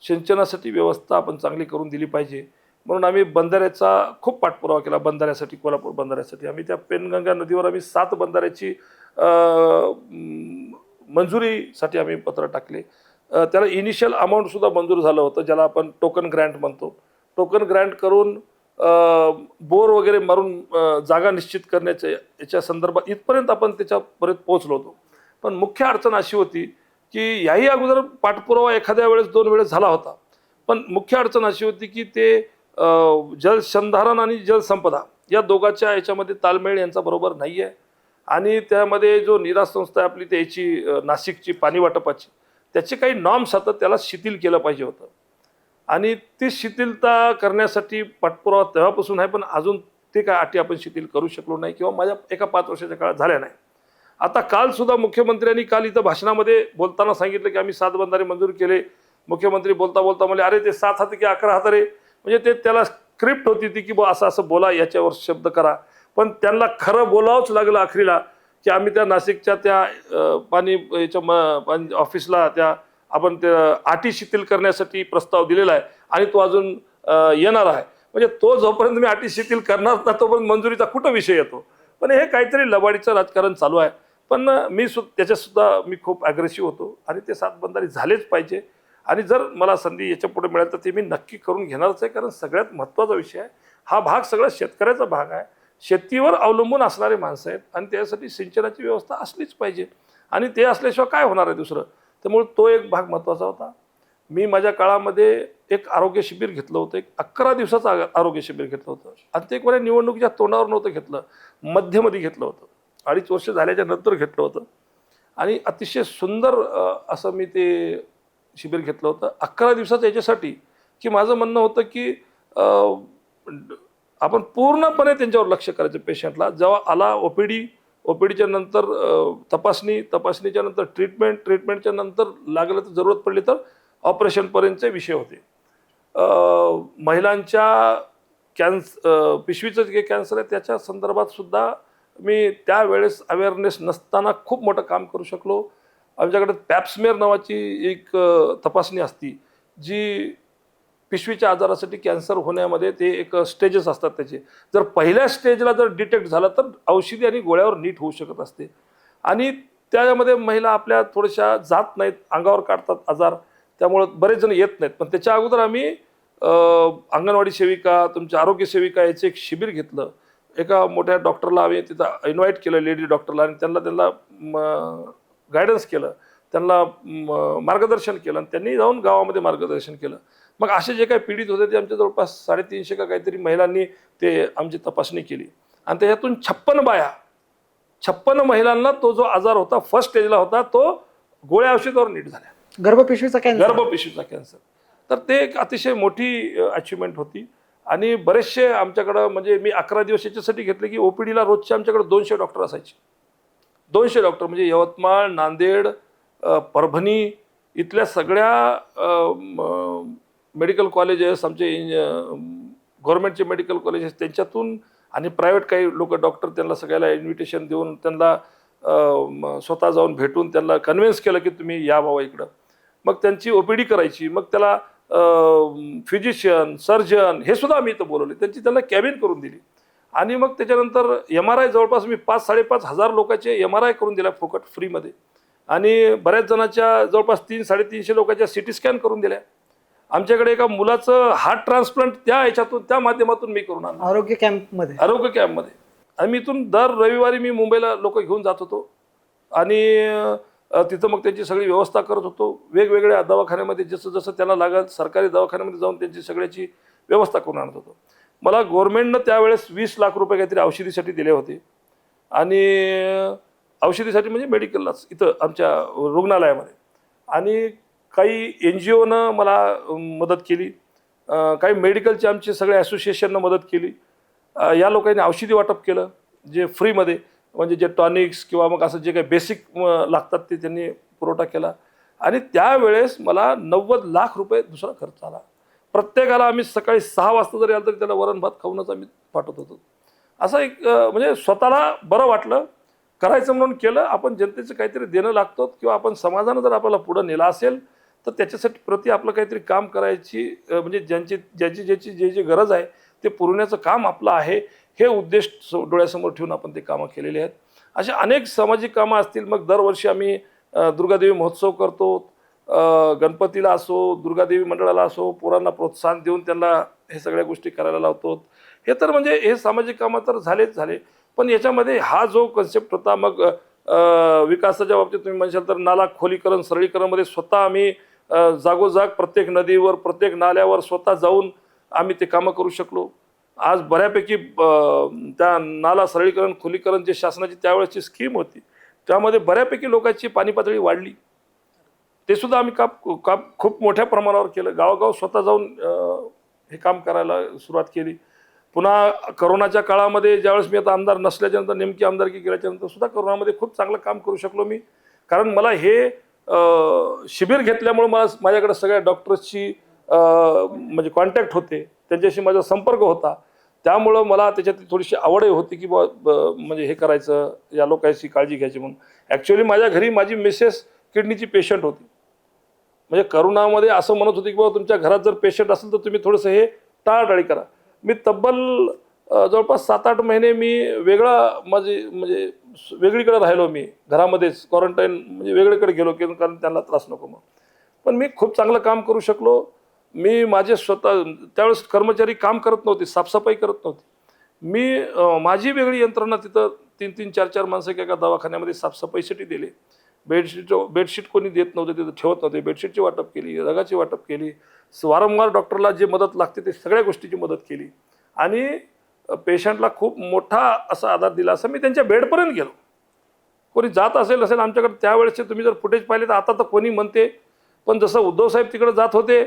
सिंचनासाठी व्यवस्था आपण चांगली करून दिली पाहिजे, म्हणून आम्ही बंधाऱ्याचा खूप पाठपुरावा केला. बंधाऱ्यासाठी, कोल्हापूर बंधाऱ्यासाठी आम्ही त्या पेनगंगा नदीवर आम्ही 7 बंधाऱ्याची मंजुरीसाठी आम्ही पत्र टाकले. त्याला इनिशियल अमाऊंटसुद्धा मंजूर झालं होतं, ज्याला आपण टोकन ग्रँट म्हणतो. टोकन ग्रँट करून बोर वगैरे मारून जागा निश्चित करण्याच्या याच्या संदर्भात इथपर्यंत आपण त्याच्यापर्यंत पोहोचलो होतो. पण मुख्य अडचण अशी होती की याही अगोदर पाठपुरावा एखाद्या वेळेस 2 वेळेस झाला होता, पण मुख्य अडचण अशी होती की ते जलसंधारण आणि जलसंपदा या दोघांच्या याच्यामध्ये ताळमेळ यांचा बरोबर नाही आहे. आणि त्यामध्ये जो निरा संस्था आहे आपली त्याची नाशिकची पाणी वाटपाची, त्याचे काही नॉर्म्स आता त्याला शिथिल केलं पाहिजे होतं आणि ती शिथिलता करण्यासाठी पाठपुरावा तेव्हापासून आहे, पण अजून ते काय अटी आपण शिथिल करू शकलो नाही किंवा माझ्या एका 5 वर्षाच्या काळात झाल्या नाही. आता कालसुद्धा मुख्यमंत्र्यांनी काल इथं भाषणामध्ये बोलताना सांगितलं की आम्ही 7 बंधारे मंजूर केले. मुख्यमंत्री बोलता बोलता म्हणजे अरे ते 7 हात की 11 हात रे, म्हणजे ते त्याला स्क्रिप्ट होती ती की बा असं असं बोला, याच्यावर शब्द करा. पण त्यांना खरं बोलावंच लागलं अखेरीला की आम्ही त्या नाशिकच्या त्या पाणी याच्या ऑफिसला त्या आपण त्या अटी शिथिल करण्यासाठी प्रस्ताव दिलेला आहे आणि तो अजून येणार आहे. म्हणजे तो जोपर्यंत मी अटी शिथिल करणार ना तोपर्यंत मंजुरीचा कुठं विषय येतो. पण हे काहीतरी लबाडीचं राजकारण चालू आहे. पण त्याच्यातसुद्धा मी खूप ॲग्रेसिव्ह होतो आणि ते 7 बंधारे झालेच पाहिजे. आणि जर मला संधी याच्या पुढे मिळाली तर ते मी नक्की करून घेणारच आहे. कारण सगळ्यात महत्त्वाचा विषय आहे, हा भाग सगळा शेतकऱ्याचा भाग आहे. शेतीवर अवलंबून असणारे माणसं आहेत आणि त्यासाठी सिंचनाची व्यवस्था असलीच पाहिजे आणि ते असल्याशिवाय काय होणार आहे दुसरं. त्यामुळे तो एक भाग महत्त्वाचा होता. मी माझ्या काळामध्ये एक आरोग्य शिबिर घेतलं होतं, एक 11 दिवसाचं आरोग्य शिबिर घेतलं होतं आणि ते कोणा निवडणुकीच्या तोंडावर नव्हतं घेतलं, मध्यमध्ये घेतलं होतं. 2.5 वर्ष झाल्याच्या नंतर घेतलं होतं आणि अतिशय सुंदर असं मी ते शिबिर घेतलं होतं 11 दिवसाचं याच्यासाठी की माझं म्हणणं होतं की आपण पूर्णपणे त्यांच्यावर लक्ष करायचं पेशंटला. जेव्हा आला ओपीडीच्या नंतर तपासणीच्या नंतर ट्रीटमेंटच्या नंतर लागलं तर जरूरत पडली तर ऑपरेशनपर्यंतचे विषय होते. महिलांच्या पिशवीचं जे कॅन्सर आहे त्याच्या संदर्भात सुद्धा मी त्यावेळेस अवेअरनेस नसताना खूप मोठं काम करू शकलो. आमच्याकडे पॅप्समेअर नावाची एक तपासणी असती जी पिशवीच्या आजारासाठी कॅन्सर होण्यामध्ये ते एक स्टेजेस असतात त्याचे. जर पहिल्या स्टेजला जर डिटेक्ट झालं तर औषधी आणि गोळ्यावर नीट होऊ शकत असते. आणि त्याच्यामध्ये महिला आपल्या थोड्याशा जात नाहीत, अंगावर काढतात आजार, त्यामुळं बरेच जण येत नाहीत. पण त्याच्या अगोदर आम्ही अंगणवाडी सेविका, तुमच्या आरोग्य सेविका याचं एक शिबिर घेतलं. एका मोठ्या डॉक्टरला आम्ही तिथं इन्व्हाइट केलं, लेडी डॉक्टरला, आणि त्यांना गायडन्स केलं, त्यांना मार्गदर्शन केलं आणि त्यांनी जाऊन गावामध्ये मार्गदर्शन केलं. मग असे जे काही पीडित होते ते आमच्या जवळपास 350 का काहीतरी महिलांनी ते आमची तपासणी केली आणि त्याच्यातून 56 महिलांना तो जो आजार होता फर्स्ट स्टेजला होता तो गोळ्या औषधावर नीट झाल्या. गर्भपिशवीचा कॅन्सर. तर ते एक अतिशय मोठी अचिव्हमेंट होती. आणि बरेचसे आमच्याकडं म्हणजे मी 11 दिवस याच्यासाठी घेतले की ओपीडीला रोजचे आमच्याकडे 200 डॉक्टर असायचे. 200 डॉक्टर म्हणजे यवतमाळ, नांदेड, परभणी इथल्या सगळ्या मेडिकल कॉलेजेस, आमचे गव्हर्नमेंटचे मेडिकल कॉलेजेस, त्यांच्यातून आणि प्रायव्हेट काही लोक डॉक्टर, त्यांना सगळ्याला इन्व्हिटेशन देऊन त्यांना स्वतः जाऊन भेटून त्यांना कन्व्हिन्स केलं की तुम्ही या बाबा इकडं. मग त्यांची ओपीडी करायची. मग त्याला फिजिशियन, सर्जन हे सुद्धा आम्ही इथं बोलवले, त्यांना कॅबिन करून दिली. आणि मग त्याच्यानंतर MRI जवळपास मी 5-5.5 हजार लोकांचे MRI करून दिल्या फुकट फ्रीमध्ये. आणि बऱ्याच जणांच्या जवळपास 300-350 लोकांच्या CT स्कॅन करून दिल्या. आमच्याकडे एका मुलाचं हार्ट ट्रान्सप्लांट त्या माध्यमातून मी करून आणलं आरोग्य कॅम्पमध्ये. आणि मी इथून दर रविवारी मी मुंबईला लोक घेऊन जात होतो आणि तिथं मग त्यांची सगळी व्यवस्था करत होतो. वेगवेगळ्या दवाखान्यामध्ये जसं जसं त्यांना लागल सरकारी दवाखान्यामध्ये जाऊन त्यांची सगळ्याची व्यवस्था करून आणत होतो. मला गव्हर्नमेंटनं त्यावेळेस 20 लाख रुपये काहीतरी औषधीसाठी दिले होते. आणि औषधीसाठी म्हणजे मेडिकललाच इथं आमच्या रुग्णालयामध्ये. आणि काही NGOनं मला मदत केली, काही मेडिकलचे आमचे सगळे असोसिएशननं मदत केली. या लोकांनी औषधी वाटप केलं जे फ्रीमध्ये, म्हणजे जे टॉनिक्स किंवा मग असं जे काही बेसिक लागतात ते त्यांनी पुरवठा केला. आणि त्यावेळेस मला 90 लाख रुपये दुसरा खर्च आला. प्रत्येकाला आम्ही सकाळी 6 वाजता जरी आलं तरी त्याला वरण भात खाऊनच आम्ही पाठवत होतो. असं एक म्हणजे स्वतःला बरं वाटलं, करायचं म्हणून केलं. आपण जनतेचं काहीतरी देणं लागतो किंवा आपण समाजानं जर आपल्याला पुढं नेलं असेल तर त्याच्यासाठी प्रति आपलं काहीतरी काम करायची, म्हणजे ज्याची गरज आहे ते पुरवण्याचं काम आपलं आहे, हे उद्देश डोळ्यासमोर ठेवून आपण ते कामं केलेली आहेत. अशा अनेक सामाजिक कामं असतील. मग दरवर्षी आम्ही दुर्गादेवी महोत्सव करतो. गणपतीला असो, दुर्गादेवी मंडळाला असो, पोरांना प्रोत्साहन देऊन त्यांना हे सगळ्या गोष्टी करायला लावतो. हे तर म्हणजे हे सामाजिक कामं तर झाले. पण याच्यामध्ये हा जो कन्सेप्ट होता, मग विकासाच्या बाबतीत तुम्ही म्हणशाल तर नाला खोलीकरण, सरळीकरणमध्ये स्वतः आम्ही जागोजाग प्रत्येक नदीवर, प्रत्येक नाल्यावर स्वतः जाऊन आम्ही ते कामं करू शकलो. आज बऱ्यापैकी त्या नाला सरळीकरण, खोलीकरण जे शासनाची त्यावेळेसची स्कीम होती त्यामध्ये बऱ्यापैकी लोकांची पाणी पातळी वाढली. ते सुद्धा आम्ही खूप मोठ्या प्रमाणावर केलं. गावोगाव स्वतः जाऊन हे काम करायला सुरुवात केली. पुन्हा करोनाच्या काळामध्ये ज्यावेळेस मी आता आमदार नसल्याच्यानंतर, नेमकी आमदारकी केल्याच्यानंतर सुद्धा करोनामध्ये खूप चांगलं काम करू शकलो मी. कारण मला हे शिबिर घेतल्यामुळे माझ्याकडे सगळ्या डॉक्टर्सची म्हणजे कॉन्टॅक्ट होते, त्यांच्याशी माझा संपर्क होता. त्यामुळं मला त्याच्यात थोडीशी आवडही होती की म्हणजे हे करायचं, या लोकांची काळजी घ्यायची म्हणून. ॲक्च्युअली माझ्या घरी माझी मिसेस किडनीची पेशंट होती. म्हणजे करोनामध्ये असं म्हणत होती की बाबा तुमच्या घरात जर पेशंट असेल तर तुम्ही थोडंसं हे टाळाटाळी करा. मी तब्बल जवळपास 7-8 महिने मी म्हणजे वेगळीकडे राहिलो. मी घरामध्येच क्वारंटाईन, म्हणजे वेगळीकडे गेलो की कारण त्यांना त्रास नको मग. पण मी खूप चांगलं काम करू शकलो. मी माझे स्वतः त्यावेळेस कर्मचारी काम करत नव्हते, साफसफाई करत नव्हती. मी माझी वेगळी यंत्रणा तिथं 3-3, 4-4 माणसं एका दवाखान्यामध्ये साफसफाईसाठी दिले. बेडशीट कोणी देत नव्हते, तिथं ठेवत नव्हते. बेडशीटची वाटप केली, रगाची वाटप केली. वारंवार डॉक्टरला जे मदत लागते ते सगळ्या गोष्टीची मदत केली. आणि पेशंटला खूप मोठा असा आधार दिला. असं मी त्यांच्या बेडपर्यंत गेलो. कोणी जात असेल आमच्याकडे त्यावेळेसचे तुम्ही जर फुटेज पाहिले तर आता तर कोणी म्हणते, पण जसं उद्धव साहेब तिकडे जात होते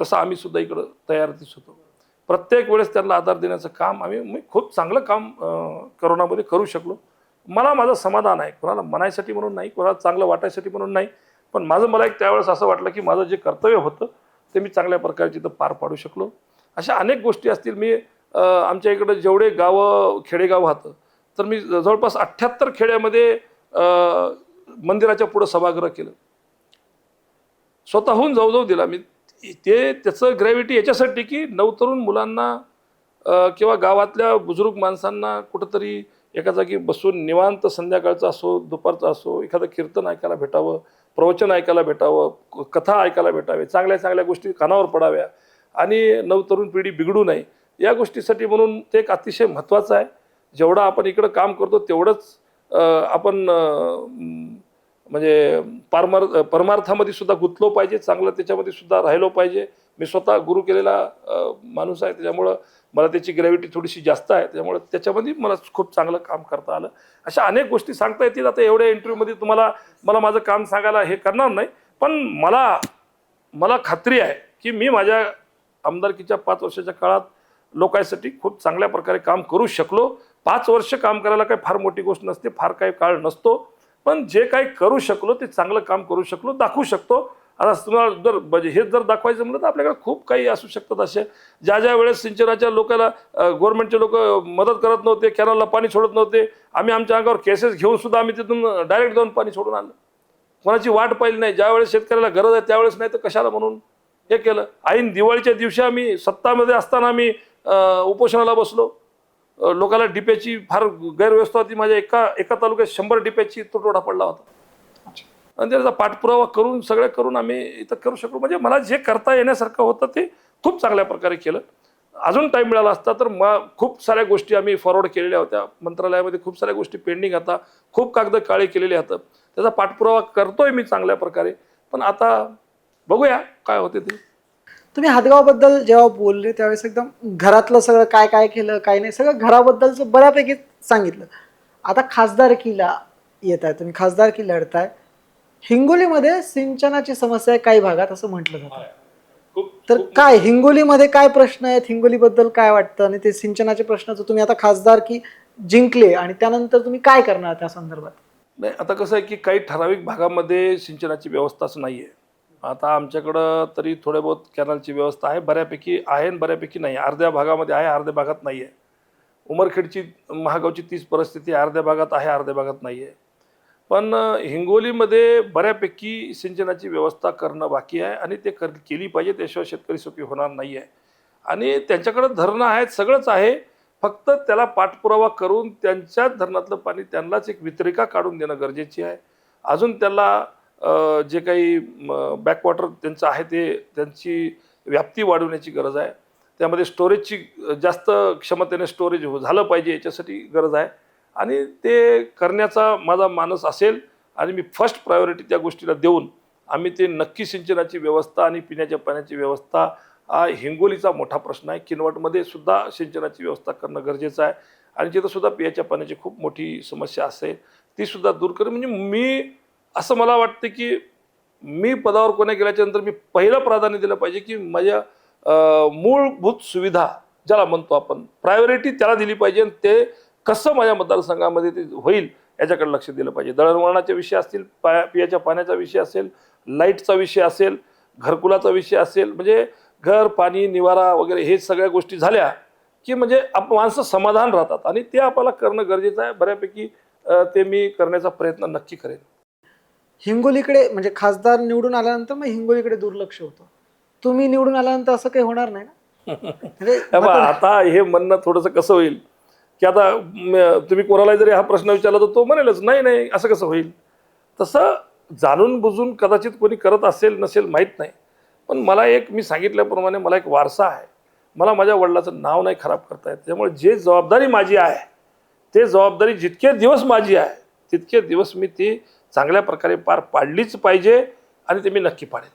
तसं आम्ही सुद्धा इकडं तयारीच होतो. प्रत्येक वेळेस त्यांना आधार देण्याचं काम मी खूप चांगलं काम करोनामध्ये करू शकलो. मला माझं समाधान आहे, कोणाला म्हणायसाठी म्हणून नाही, कोणाला चांगलं वाटायसाठी म्हणून नाही, पण मला एक त्यावेळेस असं वाटलं की माझं जे कर्तव्य होतं ते मी चांगल्या प्रकारे तिथं पार पाडू शकलो. अशा अनेक गोष्टी असतील. मी आमच्या इकडं जेवढे गावं खेडेगाव होतं तर मी जवळपास 78 खेड्यामध्ये मंदिराच्या पुढं सभागृह केलं, स्वतःहून जाऊ दिला मी. त्याचं ग्रॅव्हिटी याच्यासाठी की नवतरुण मुलांना किंवा गावातल्या बुजुर्ग माणसांना कुठंतरी एका जागी बसून निवांत संध्याकाळचं असो दुपारचं असो एखादं कीर्तन ऐकायला भेटावं, प्रवचन ऐकायला भेटावं, कथा ऐकायला भेटावे, चांगल्या चांगल्या गोष्टी कानावर पडाव्या आणि नवतरुण पिढी बिघडू नये या गोष्टीसाठी म्हणून ते एक अतिशय महत्त्वाचं आहे. जेवढं आपण इकडं काम करतो तेवढंच आपण म्हणजे परमार्थामध्ये सुद्धा गुंतलो पाहिजे, चांगलं त्याच्यामध्ये सुद्धा राहिलो पाहिजे. मी स्वतः गुरु केलेला माणूस आहे, त्याच्यामुळं मला त्याची ग्रॅव्हिटी थोडीशी जास्त आहे, त्यामुळे त्याच्यामध्ये मला खूप चांगलं काम करता आलं. अशा अनेक गोष्टी सांगता येतील. आता एवढ्या इंटरव्ह्यूमध्ये मला माझं काम सांगायला हे करणार नाही, पण मला खात्री आहे की मी माझ्या आमदारकीच्या 5 वर्षाच्या काळात लोकांसाठी खूप चांगल्या प्रकारे काम करू शकलो. 5 वर्ष काम करायला काही फार मोठी गोष्ट नसते, फार काही काळ नसतो, पण जे काही करू शकलो ते चांगलं काम करू शकलो, दाखवू शकतो. आता तुम्हाला जर हेच जर दाखवायचं म्हणलं तर आपल्याकडे खूप काही असू शकतात असे. ज्या वेळेस सिंचनाच्या लोकांना गव्हर्नमेंटचे लोक मदत करत नव्हते, कॅनलला पाणी सोडत नव्हते, आम्ही आमच्या अंगावर केसेस घेऊन सुद्धा आम्ही तिथून डायरेक्ट जाऊन पाणी सोडून आणलं. कोणाची वाट पाहिली नाही. ज्यावेळेस शेतकऱ्याला गरज आहे त्यावेळेस नाही तर कशाला म्हणून हे केलं. ऐन दिवाळीच्या दिवशी आम्ही सत्तामध्ये असताना आम्ही उपोषणाला बसलो. लोकांना डिप्याची फार गैरव्यवस्था होती. माझ्या एका तालुक्यात 100 डिप्याची तुटवडा पडला होता आणि त्याचा पाठपुरावा करून आम्ही इथं करू शकलो. म्हणजे मला जे करता येण्यासारखं होतं ते खूप चांगल्या प्रकारे केलं. अजून टाईम मिळाला असता तर खूप साऱ्या गोष्टी आम्ही फॉरवर्ड केलेल्या होत्या. मंत्रालयामध्ये खूप साऱ्या गोष्टी पेंडिंग होता, खूप कागद काळे केलेले होतं. त्याचा पाठपुरावा करतोय मी चांगल्या प्रकारे. पण आता बघूया काय होते ते. तुम्ही हदगावबद्दल जेव्हा बोलले त्यावेळेस एकदम घरातलं सगळं काय काय केलं काय नाही सगळं घराबद्दलचं बऱ्यापैकी सांगितलं. आता खासदारकीला येत आहे, तुम्ही खासदारकी लढताय. हिंगोलीमध्ये सिंचनाची समस्या आहे काही भागात असं म्हटलं जातं. तर काय हिंगोलीमध्ये काय प्रश्न आहेत, हिंगोलीबद्दल काय वाटतं आणि ते सिंचनाचे प्रश्नाचं तुम्ही आता खासदारकी जिंकले आणि त्यानंतर तुम्ही काय करणार त्या संदर्भात? नाही, आता कसं आहे की काही ठराविक भागामध्ये सिंचनाची व्यवस्थाच नाही आहे. आता आमच्याकडं तरी थोडे बहुत कॅनलची व्यवस्था आहे, बऱ्यापैकी आहे आणि बऱ्यापैकी नाही. अर्ध्या भागामध्ये आहे, अर्ध्या भागात नाही आहे. उमरखेडची महागावची तीच परिस्थिती, अर्ध्या भागात आहे, अर्ध्या भागात नाही आहे. पण हिंगोलीमध्ये बऱ्यापैकी सिंचनाची व्यवस्था करणं बाकी आहे आणि ते केली पाहिजे, त्याशिवाय शेतकरी सुखी होणार नाही आहे. आणि त्यांच्याकडं धरणं आहेत, सगळंच आहे, फक्त त्याला पाठपुरावा करून त्यांच्याच धरणातलं पाणी त्यांनाच एक वितरिका काढून देणं गरजेची आहे. अजून त्याला जे काही बॅकवॉटर त्यांचं आहे ते त्यांची व्याप्ती वाढवण्याची गरज आहे. त्यामध्ये स्टोरेजची जास्त क्षमतेने स्टोरेज झालं पाहिजे याच्यासाठी गरज आहे आणि ते करण्याचा माझा मानस असेल आणि मी फर्स्ट प्रायोरिटी त्या गोष्टीला देऊन आम्ही ते नक्की सिंचनाची व्यवस्था आणि पिण्याच्या पाण्याची व्यवस्था हिंगोलीचा मोठा प्रश्न आहे. किनवटमध्ये सुद्धा सिंचनाची व्यवस्था करणं गरजेचं आहे आणि तिथं सुद्धा पिण्याच्या पाण्याची खूप मोठी समस्या असेल ती सुद्धा दूर करणं. म्हणजे असं मला वाटतं की मी पदावर कोणा गेल्याच्यानंतर मी पहिलं प्राधान्य दिलं पाहिजे की माझ्या मूलभूत सुविधा ज्याला म्हणतो आपण प्रायोरिटी त्याला दिली पाहिजे आणि ते कसं माझ्या मतदारसंघामध्ये ते होईल याच्याकडे लक्ष दिलं पाहिजे. दळणवळणाचे विषय असतील, पिण्याच्या पाण्याचा विषय असेल, लाईटचा विषय असेल, घरकुलाचा विषय असेल, म्हणजे घर पाणी निवारा वगैरे हे सगळ्या गोष्टी झाल्या की म्हणजे माणसं समाधान राहतात आणि ते आपल्याला करणं गरजेचं आहे. बऱ्यापैकी ते मी करण्याचा प्रयत्न नक्की करेन. हिंगोलीकडे म्हणजे खासदार निवडून आल्यानंतर मग हिंगोलीकडे दुर्लक्ष होतं. तुम्ही निवडून आल्यानंतर असं काही होणार नाही ना? म्हणजे आता हे म्हणणं थोडंसं कसं होईल की आता तुम्ही कोणाला जरी हा प्रश्न विचारला तर तो म्हणेलच नाही असं कसं होईल. तसं जाणून बुजून कदाचित कोणी करत असेल नसेल माहीत नाही, पण मी सांगितल्याप्रमाणे मला एक वारसा आहे. मला माझ्या वडिलाचं नाव नाही खराब करता येत. त्यामुळे जे जबाबदारी माझी आहे ते जबाबदारी जितके दिवस माझी आहे तितके दिवस मी ती चांगल्या प्रकारे पार पाडलीच पाहिजे आणि ते मी नक्की पाडेन.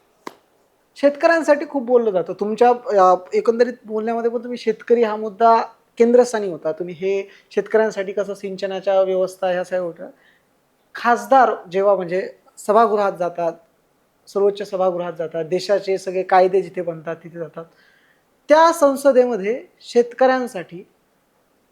शेतकऱ्यांसाठी खूप बोललं जातं. तुमच्या एकंदरीत बोलण्यामध्ये पण तुम्ही शेतकरी हा मुद्दा केंद्रस्थानी होता. तुम्ही हे शेतकऱ्यांसाठी कसं सिंचनाच्या व्यवस्था ह्या सगळ्या होत्या. खासदार जेव्हा म्हणजे सभागृहात जातात, सर्वोच्च सभागृहात जातात, देशाचे सगळे कायदे जिथे बनतात तिथे जातात, त्या संसदेमध्ये शेतकऱ्यांसाठी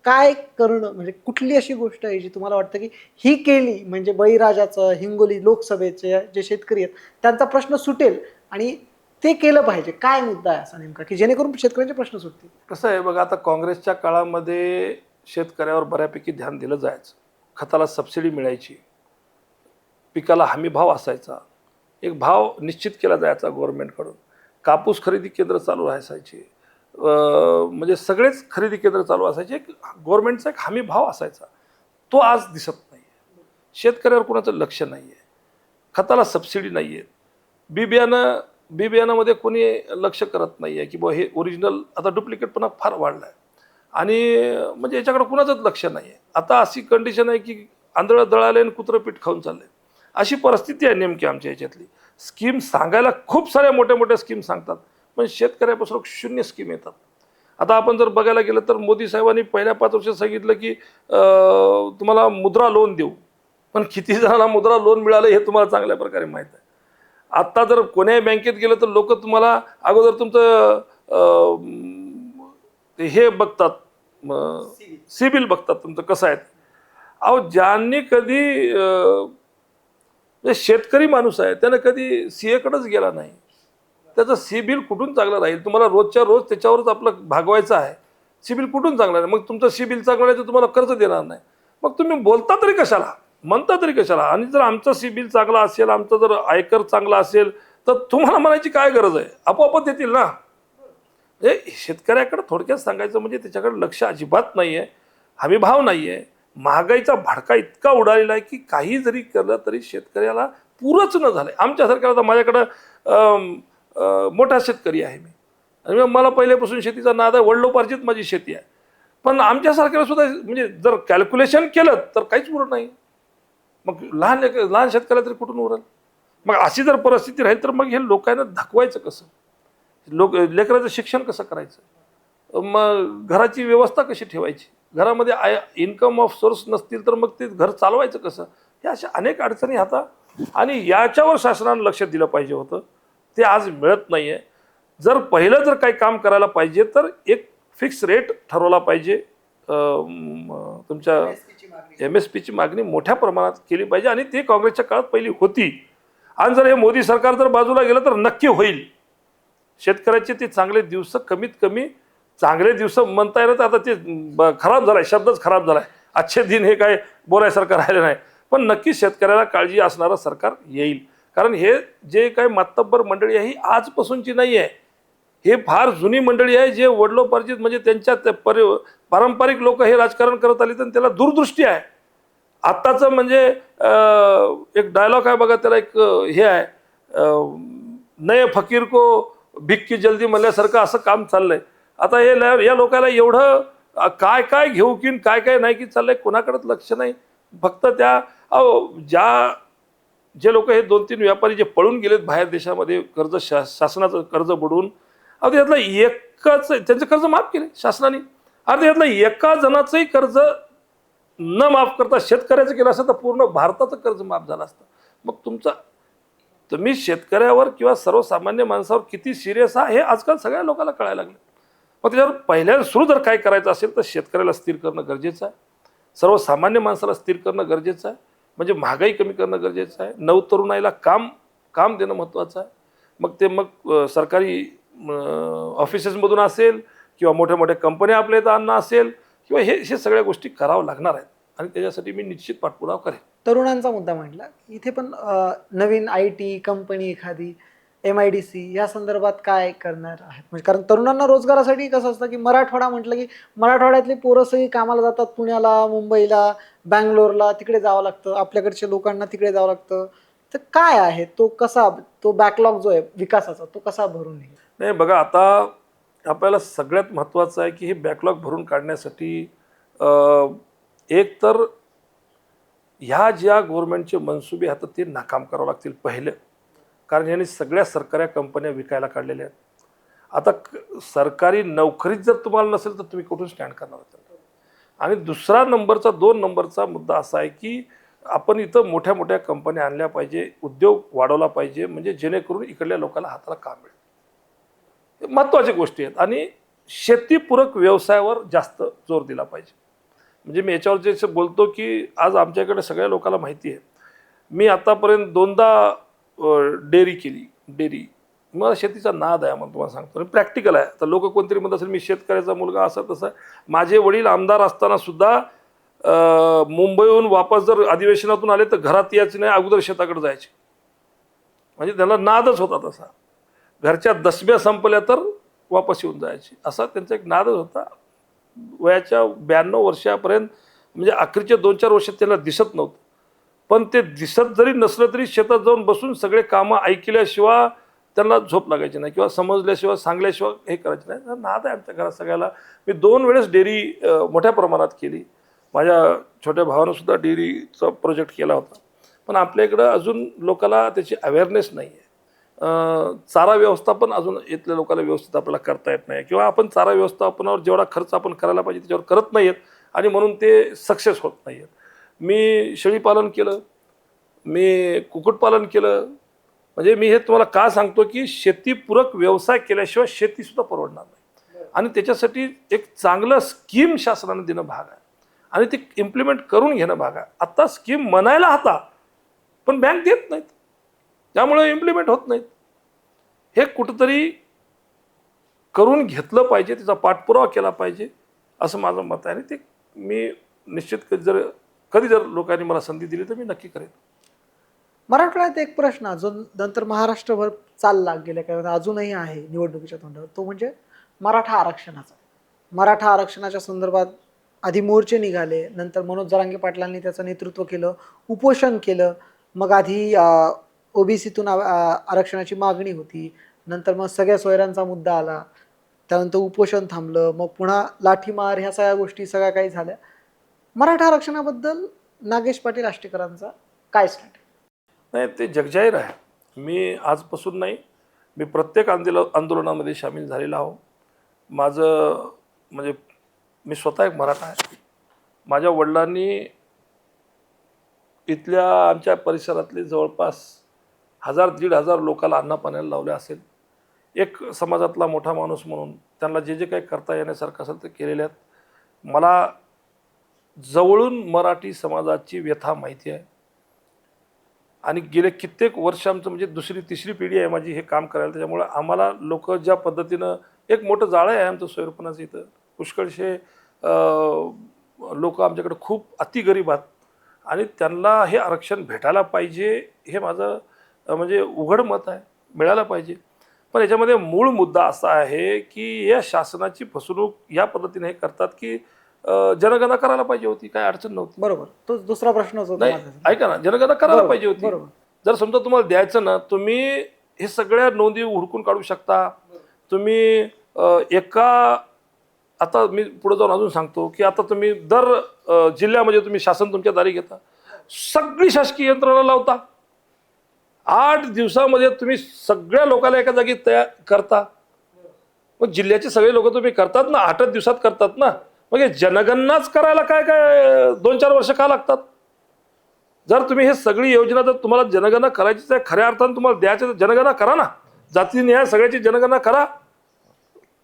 काय करणं म्हणजे कुठली अशी गोष्ट आहे जी तुम्हाला वाटतं की ही केली म्हणजे बळीराजाचं हिंगोली लोकसभेचे जे शेतकरी आहेत त्यांचा प्रश्न सुटेल आणि ते केलं पाहिजे? काय मुद्दा आहे असा नेमका की जेणेकरून शेतकऱ्यांचे प्रश्न सुटतील? कसं आहे बघा, आता काँग्रेसच्या काळामध्ये शेतकऱ्यावर बऱ्यापैकी ध्यान दिलं जायचं. खताला सबसिडी मिळायची, पिकाला हमी भाव असायचा, एक भाव निश्चित केला जायचा गव्हर्नमेंटकडून, कापूस खरेदी केंद्र चालू असायचे, म्हणजे सगळेच खरेदी केंद्र चालू असायचे, एक गव्हर्नमेंटचा एक हमी भाव असायचा. तो आज दिसत नाही आहे. शेतकऱ्यावर कोणाचं लक्ष नाही आहे, खताला सबसिडी नाही आहे, बी बियाणामध्ये कोणी लक्ष करत नाही आहे की बुवा हे ओरिजिनल, आता डुप्लिकेटपणा फार वाढला आहे आणि म्हणजे याच्याकडे कुणाचंच लक्ष नाही आहे. आता अशी कंडिशन आहे की आंधळं दळाले आणि कुत्रं पीठ खाऊन चालले, अशी परिस्थिती आहे नेमकी आमच्या याच्यातली. स्कीम सांगायला खूप साऱ्या मोठ्या मोठ्या स्कीम सांगतात, पण शेतकऱ्यापासून शून्य स्कीम येतात. आता आपण जर बघायला गेलं तर मोदी साहेबांनी पहिल्या 5 वर्षात सांगितलं की तुम्हाला मुद्रा लोन देऊ, पण किती जणांना मुद्रा लोन मिळालं हे तुम्हाला चांगल्या प्रकारे माहीत आहे. आत्ता जर कोण्याही बँकेत गेलं तर लोक तुम्हाला अगोदर तुमचं हे बघतात, सिबिल बघतात तुमचं कसं आहे. अहो, ज्यांनी कधी शेतकरी माणूस आहे त्यानं कधी सीएकडेच गेला नाही, त्याचं सिबिल कुठून चांगलं राहील? तुम्हाला रोजच्या रोज त्याच्यावरच आपलं भागवायचं आहे, सिबिल कुठून चांगलं आहे? मग तुमचं सिबिल चांगलं आहे तर तुम्हाला कर्ज देणार नाही, मग तुम्ही बोलता तरी कशाला, म्हणता तरी कशाला? आणि जर आमचं सिबिल चांगला असेल, आमचा जर आयकर चांगला असेल तर तुम्हाला म्हणायची काय गरज आहे? आपोआपच देतील ना. हे शेतकऱ्याकडे थोडक्यात सांगायचं म्हणजे त्याच्याकडे लक्ष अजिबात नाही आहे, हमीभाव नाही आहे, महागाईचा भडका इतका उडालेला आहे की काही जरी केलं तरी शेतकऱ्याला पुरंच न झालं. आमच्यासारख्याला तर माझ्याकडं मोठा शेतकरी आहे मी, आणि मला पहिल्यापासून शेतीचा नाद आहे, वडिलोपार्जित माझी शेती आहे, पण आमच्यासारख्याला सुद्धा म्हणजे जर कॅल्क्युलेशन केलं तर काहीच उरत नाही. मग लहान शेतकऱ्याला तरी कुठून उरेल? मग अशी जर परिस्थिती राहील तर मग हे लोकांना धकवायचं कसं? लेकराचं शिक्षण कसं करायचं? मग घराची व्यवस्था कशी ठेवायची? घरामध्ये इन्कम ऑफ सोर्स नसतील तर मग ते घर चालवायचं कसं? हे अशा अनेक अडचणी आता, आणि याच्यावर शासनानं लक्ष दिलं पाहिजे होतं, ते आज मिळत नाही आहे. जर पहिलं जर काही काम करायला पाहिजे तर एक फिक्स रेट ठरवला पाहिजे, तुमच्या MSPची मागणी मोठ्या प्रमाणात केली पाहिजे, आणि ती काँग्रेसच्या काळात पहिली होती. आणि जर हे मोदी सरकार जर बाजूला गेलं तर नक्की होईल. शेतकऱ्याचे ते चांगले दिवस, कमीत कमी चांगले दिवस म्हणता येणार, आता ते खराब झालाय, शब्दच खराब झालाय. अच्छे दिन हे काय बोलायसारखं राहिलं नाही, पण नक्की शेतकऱ्याला काळजी असणारं सरकार येईल. कारण हे जे काही मातब्बर मंडळी आहे ही आजपासूनची नाही आहे, हे फार जुनी मंडळी आहे, जे वडिलोपार्जित म्हणजे त्यांच्या पारंपरिक लोक हे राजकारण करत आले, तर त्याला दूरदृष्टी आहे. आत्ताचं म्हणजे एक डायलॉग आहे बघा, त्याला एक हे आहे, नये फकीर को भिक की जल्दी म्हणल्यासारखं असं काम चाललंय. आता हे या लोकांना एवढं काय काय घेऊ की काय काय नाही की चाललंय, कोणाकडेच लक्ष नाही. फक्त त्या जे लोक हे 2-3 व्यापारी जे पळून गेलेत बाहेर देशामध्ये कर्ज, शासनाचं कर्ज बुडवून, आता यातलं एकच त्यांचं कर्ज माफ केले शासनाने. आता यातलं एका जणाचंही कर्ज न माफ करता शेतकऱ्याचं केलं असतं तर पूर्ण भारताचं कर्ज माफ झालं असतं. मग तुम्ही शेतकऱ्यावर किंवा सर्वसामान्य माणसावर किती सिरियस आहे हे आजकाल सगळ्या लोकांना कळायला लागलं. मग त्याच्यावर पहिल्या सुरू जर काय करायचं असेल तर शेतकऱ्याला स्थिर करणं गरजेचं आहे, सर्वसामान्य माणसाला स्थिर करणं गरजेचं आहे, म्हणजे महागाई कमी करणं गरजेचं आहे, नवतरुणाईला काम देणं महत्त्वाचं आहे. मग सरकारी ऑफिसेसमधून असेल किंवा मोठ्या मोठ्या कंपन्या आपल्या इथं आणणं असेल किंवा हे सगळ्या गोष्टी करावं लागणार आहेत, आणि त्याच्यासाठी मी निश्चित पाठपुरावा करेन. तरुणांचा मुद्दा म्हटला, इथे पण नवीन IT कंपनी एखादी MIDC या संदर्भात काय करणार आहेत? म्हणजे कारण तरुणांना रोजगारासाठी कसं असतं की मराठवाडा म्हटलं की मराठवाड्यातली पोरं सगळी कामाला जातात, पुण्याला, मुंबईला, बँगलोरला, तिकडे जावं लागतं, आपल्याकडच्या लोकांना तिकडे जावं लागतं. तर काय आहे तो बॅकलॉग जो आहे विकासाचा, तो कसा भरून येईल? नाही बघा, आता आपल्याला सगळ्यात महत्त्वाचं आहे की हे बॅकलॉग भरून काढण्यासाठी एक तर ह्या ज्या गव्हर्नमेंटचे मनसुबे आता ते नाकाम करावं लागतील पहिलं, कारण यांनी सगळ्या सरकारी कंपन्या विकायला काढलेल्या आहेत. आता सरकारी नोकरीत जर तुम्हाला नसेल तर तुम्ही कुठून स्टँड करणार? आणि दुसरा 2 नंबरचा मुद्दा असा आहे की आपण इथं मोठ्या मोठ्या कंपन्या आणल्या पाहिजे, उद्योग वाढवला पाहिजे, म्हणजे जेणेकरून इकडल्या लोकांना हाताला काम मिळेल. हे महत्त्वाच्या गोष्टी आहेत. आणि शेतीपूरक व्यवसायावर जास्त जोर दिला पाहिजे. म्हणजे मी याच्यावर जे बोलतो की आज आमच्याकडे सगळ्या लोकांना माहिती आहे, मी आतापर्यंत 2दा डेअरी केली. डेअरी मला शेतीचा नाद आहे, म्हणून तुम्हाला सांगतो, प्रॅक्टिकल आहे. तर लोक कोणतरी म्हणत असेल मी शेतकऱ्याचा मुलगा असं तसं. माझे वडील आमदार असताना सुद्धा मुंबईहून वापस जर अधिवेशनातून आले तर घरात यायचे नाही, अगोदर शेताकडे जायचे. म्हणजे त्याला नादच होता तसा. घरच्या दसब्या संपल्या तर वापस येऊन जायचे, असा त्यांचा एक नादच होता. वयाच्या 92 वर्षापर्यंत, म्हणजे अखेरच्या 2-4 वर्षात त्याला दिसत नव्हतं. पण ते दिसत जरी नसलं तरी शेतात जाऊन बसून सगळे कामं ऐकल्याशिवाय त्यांना झोप लागायची नाही, किंवा समजल्याशिवाय सांगल्याशिवाय हे करायचे नाही. हा नाद आहे आमच्या घरात सगळ्याला. मी 2 वेळेस डेअरी मोठ्या प्रमाणात केली. माझ्या छोट्या भावानं सुद्धा डेअरीचा प्रोजेक्ट केला होता. पण आपल्या इकडं अजून लोकांना त्याची अवेअरनेस नाही आहे. चारा व्यवस्थापन अजून इथल्या लोकांना व्यवस्थित आपल्याला करता येत नाही, किंवा आपण चारा व्यवस्थापनावर जेवढा खर्च आपण करायला पाहिजे त्याच्यावर करत नाही आहेत, आणि म्हणून ते सक्सेस होत नाही आहेत. मी शेळीपालन केलं, मी कुक्कुटपालन केलं. म्हणजे मी हे तुम्हाला का सांगतो की शेतीपूरक व्यवसाय केल्याशिवाय शेतीसुद्धा परवडणार नाही. आणि त्याच्यासाठी एक चांगलं स्कीम शासनाने देणं भाग आहे, आणि ते इम्प्लिमेंट करून घेणं भाग आहे. आत्ता स्कीम म्हणायला हाता, पण बँक देत नाहीत, त्यामुळे इम्प्लिमेंट होत नाहीत. हे कुठंतरी करून घेतलं पाहिजे, त्याचा पाठपुरावा केला पाहिजे, असं माझं मत आहे. आणि ते मी निश्चित कधी जर लोकांनी मला संधी दिली तर मी नक्की करेन. मराठवाड्यात एक प्रश्न जो नंतर महाराष्ट्रभर चालला गेल्या काही अजूनही आहे निवडणुकीच्या तोंडावर, तो म्हणजे मराठा आरक्षणाचा. मराठा आरक्षणाच्या संदर्भात आधी मोर्चे निघाले, नंतर मनोज जरांगे पाटलांनी त्याचं नेतृत्व केलं, उपोषण केलं. मग आधी ओबीसीतून आरक्षणाची मागणी होती, नंतर मग सगळ्या सोयऱ्यांचा मुद्दा आला, त्यानंतर उपोषण थांबलं, मग पुन्हा लाठीमार, ह्या सगळ्या गोष्टी सगळ्या काही झाल्या. मराठा आरक्षणाबद्दल नागेश पाटील आष्टेकरांचा काय स्टँड? नाही, ते जगजाहीर आहे. मी आजपासून नाही, मी प्रत्येक आंदोलनामध्ये सामील झालेला आहो. माझं म्हणजे मी स्वतः एक मराठा आहे. माझ्या वडिलांनी इथल्या आमच्या परिसरातले जवळपास 1000-1500 लोकांना अन्नपाण्याला लावले असेल. एक समाजातला मोठा माणूस म्हणून त्यांना जे जे काही करता येण्यासारखं असेल ते केलेले आहेत. मला जवळून मराठी समाजाची व्यथा माहिती आहे, आणि गेले कित्येक वर्ष आमचं म्हणजे 2री-3री पिढी आहे माझी हे काम करायला. त्याच्यामुळे आम्हाला लोक ज्या पद्धतीनं, एक मोठं जाळं आहे आमचं सोयरपणाचं, इथं पुष्कळशे लोक आमच्याकडे खूप अतिगरीब आहेत, आणि त्यांना हे आरक्षण भेटायला पाहिजे, हे माझं म्हणजे उघड मत आहे, मिळालं पाहिजे. पण याच्यामध्ये मूळ मुद्दा असा आहे की या शासनाची फसवणूक या पद्धतीने हे करतात की जनगणना करायला पाहिजे होती, काय अडचण नव्हती. बरोबर, तो दुसरा प्रश्न होता. नाही, ऐका ना, जनगणना करायला पाहिजे होती. बरोबर. जर समजा तुम्हाला द्यायचं ना, तुम्ही हे सगळ्या नोंदी हुडकून काढू शकता. तुम्ही आता मी पुढे जाऊन अजून सांगतो की आता तुम्ही दर जिल्ह्यामध्ये तुम्ही शासन तुमच्या दारी घेता, सगळी शासकीय यंत्रणा लावता, 8 दिवसामध्ये तुम्ही सगळ्या लोकांना एका जागी तयार करता. मग जिल्ह्याचे सगळे लोक तुम्ही करतात ना, 8 दिवसात करतात ना. मग जनगणनाच करायला काय 2-4 वर्ष का लागतात? जर तुम्ही हे सगळी योजना, जर तुम्हाला जनगणना करायचीच आहे, खऱ्या अर्थानं तुम्हाला द्यायचं तर जनगणना करा ना, जातीनिहाय सगळ्याची जनगणना करा.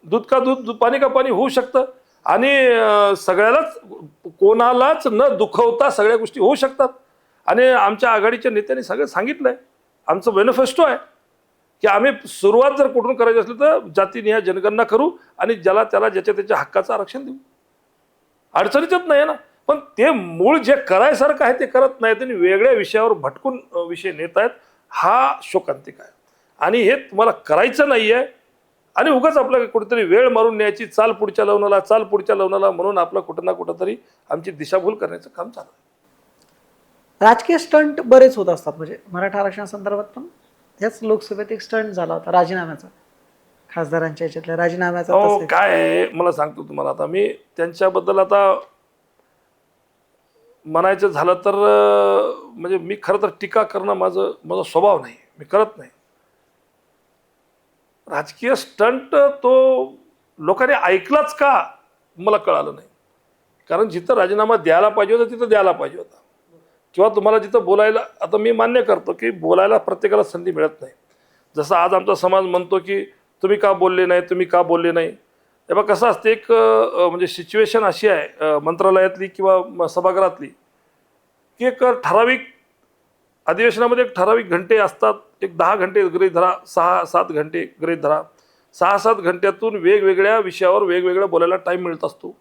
दूध का दूध, पाणी का पाणी होऊ शकतं, आणि सगळ्यालाच, कोणालाच न दुखवता सगळ्या गोष्टी होऊ शकतात. आणि आमच्या आघाडीच्या नेत्यांनी सगळं सांगितलंय, आमचं मॅनिफेस्टो आहे की आम्ही सुरुवात जर कुठून करायची असली तर जातीनिहाय जनगणना करू, आणि ज्याला त्याला ज्याच्या त्याच्या हक्काचं आरक्षण देऊ. अडचणीच नाही ना. पण ते मूळ जे करायसारखं आहे ते करत नाहीत, आणि वेगळ्या विषयावर भटकून विषय नेत आहेत. हा शोकांतिक आहे, आणि हे तुम्हाला करायचं नाही आहे. आणि उगाच आपल्याला कुठेतरी वेळ मारून न्यायची, चाल पुढच्या लवणाला म्हणून आपलं कुठं ना कुठंतरी आमची दिशाभूल करण्याचं काम चालू आहे. राजकीय स्टंट बरेच होत असतात. म्हणजे मराठा आरक्षणासंदर्भात पण याच लोकसभेत एक स्टंट झाला होता राजीनाम्याचा, खासदारांच्या याच्यातल्या राजीनाम्याचा. काय आहे मला सांगतो तुम्हाला. आता मी त्यांच्याबद्दल आता म्हणायचं झालं तर म्हणजे मी खरं तर टीका करणं माझा स्वभाव नाही, मी करत नाही. राजकीय स्टंट तो लोकांनी ऐकलाच का मला कळालं नाही. कारण जिथं राजीनामा द्यायला पाहिजे होता तिथं द्यायला पाहिजे होता. किंवा तुम्हाला जिथं बोलायला, आता मी मान्य करतो की बोलायला प्रत्येकाला संधी मिळत नाही. जसं आज आमचा समाज म्हणतो की तुम्ही का बोलले नाही, तुम्ही का बोलले नाही. हे बघा कसं असते, एक म्हणजे सिच्युएशन अशी आहे मंत्रालयातली किंवा सभागृहातली, की एक ठराविक अधिवेशनामध्ये एक ठराविक घंटे असतात. एक 10 घंटे गृहीत धरा, 6-7 घंटे गृहीत धरा. 6-7 घंट्यातून वेगवेगळ्या विषयावर वेगवेगळ्या बोलायला टाईम मिळत असतो.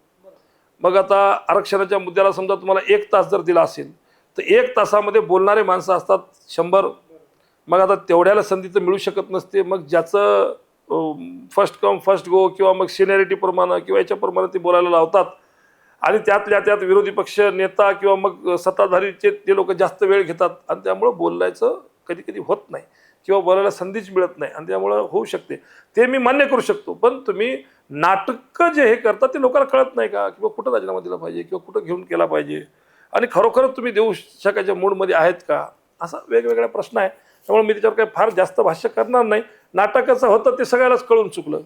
मग आता आरक्षणाच्या मुद्द्याला समजा तुम्हाला 1 तास जर दिला असेल तर 1 तासामध्ये बोलणारे माणसं असतात 100. मग आता तेवढ्याला संधी तर मिळू शकत नसते. मग ज्याचं फर्स्ट कम फर्स्ट गो किंवा मग सिनियरिटीप्रमाणे किंवा याच्याप्रमाणे ते बोलायला लावतात आणि त्यातल्या त्यात विरोधी पक्ष नेता किंवा मग सत्ताधारीचे ते लोक जास्त वेळ घेतात आणि त्यामुळं बोलायचं कधी कधी होत नाही किंवा बोलायला संधीच मिळत नाही आणि त्यामुळं होऊ शकते. ते मी मान्य करू शकतो. पण तुम्ही नाटकं जे हे करता ते लोकांना कळत नाही का, किंवा कुठं राजीनामा दिला पाहिजे किंवा कुठं घेऊन केला पाहिजे आणि खरोखरच तुम्ही देऊ शकायच्या मूडमध्ये आहेत का, असा वेगवेगळा प्रश्न आहे. त्यामुळे मी त्याच्यावर काही फार जास्त भाष्य करणार नाही. नाटकाचं होतं ते सगळ्यालाच कळून चुकलं.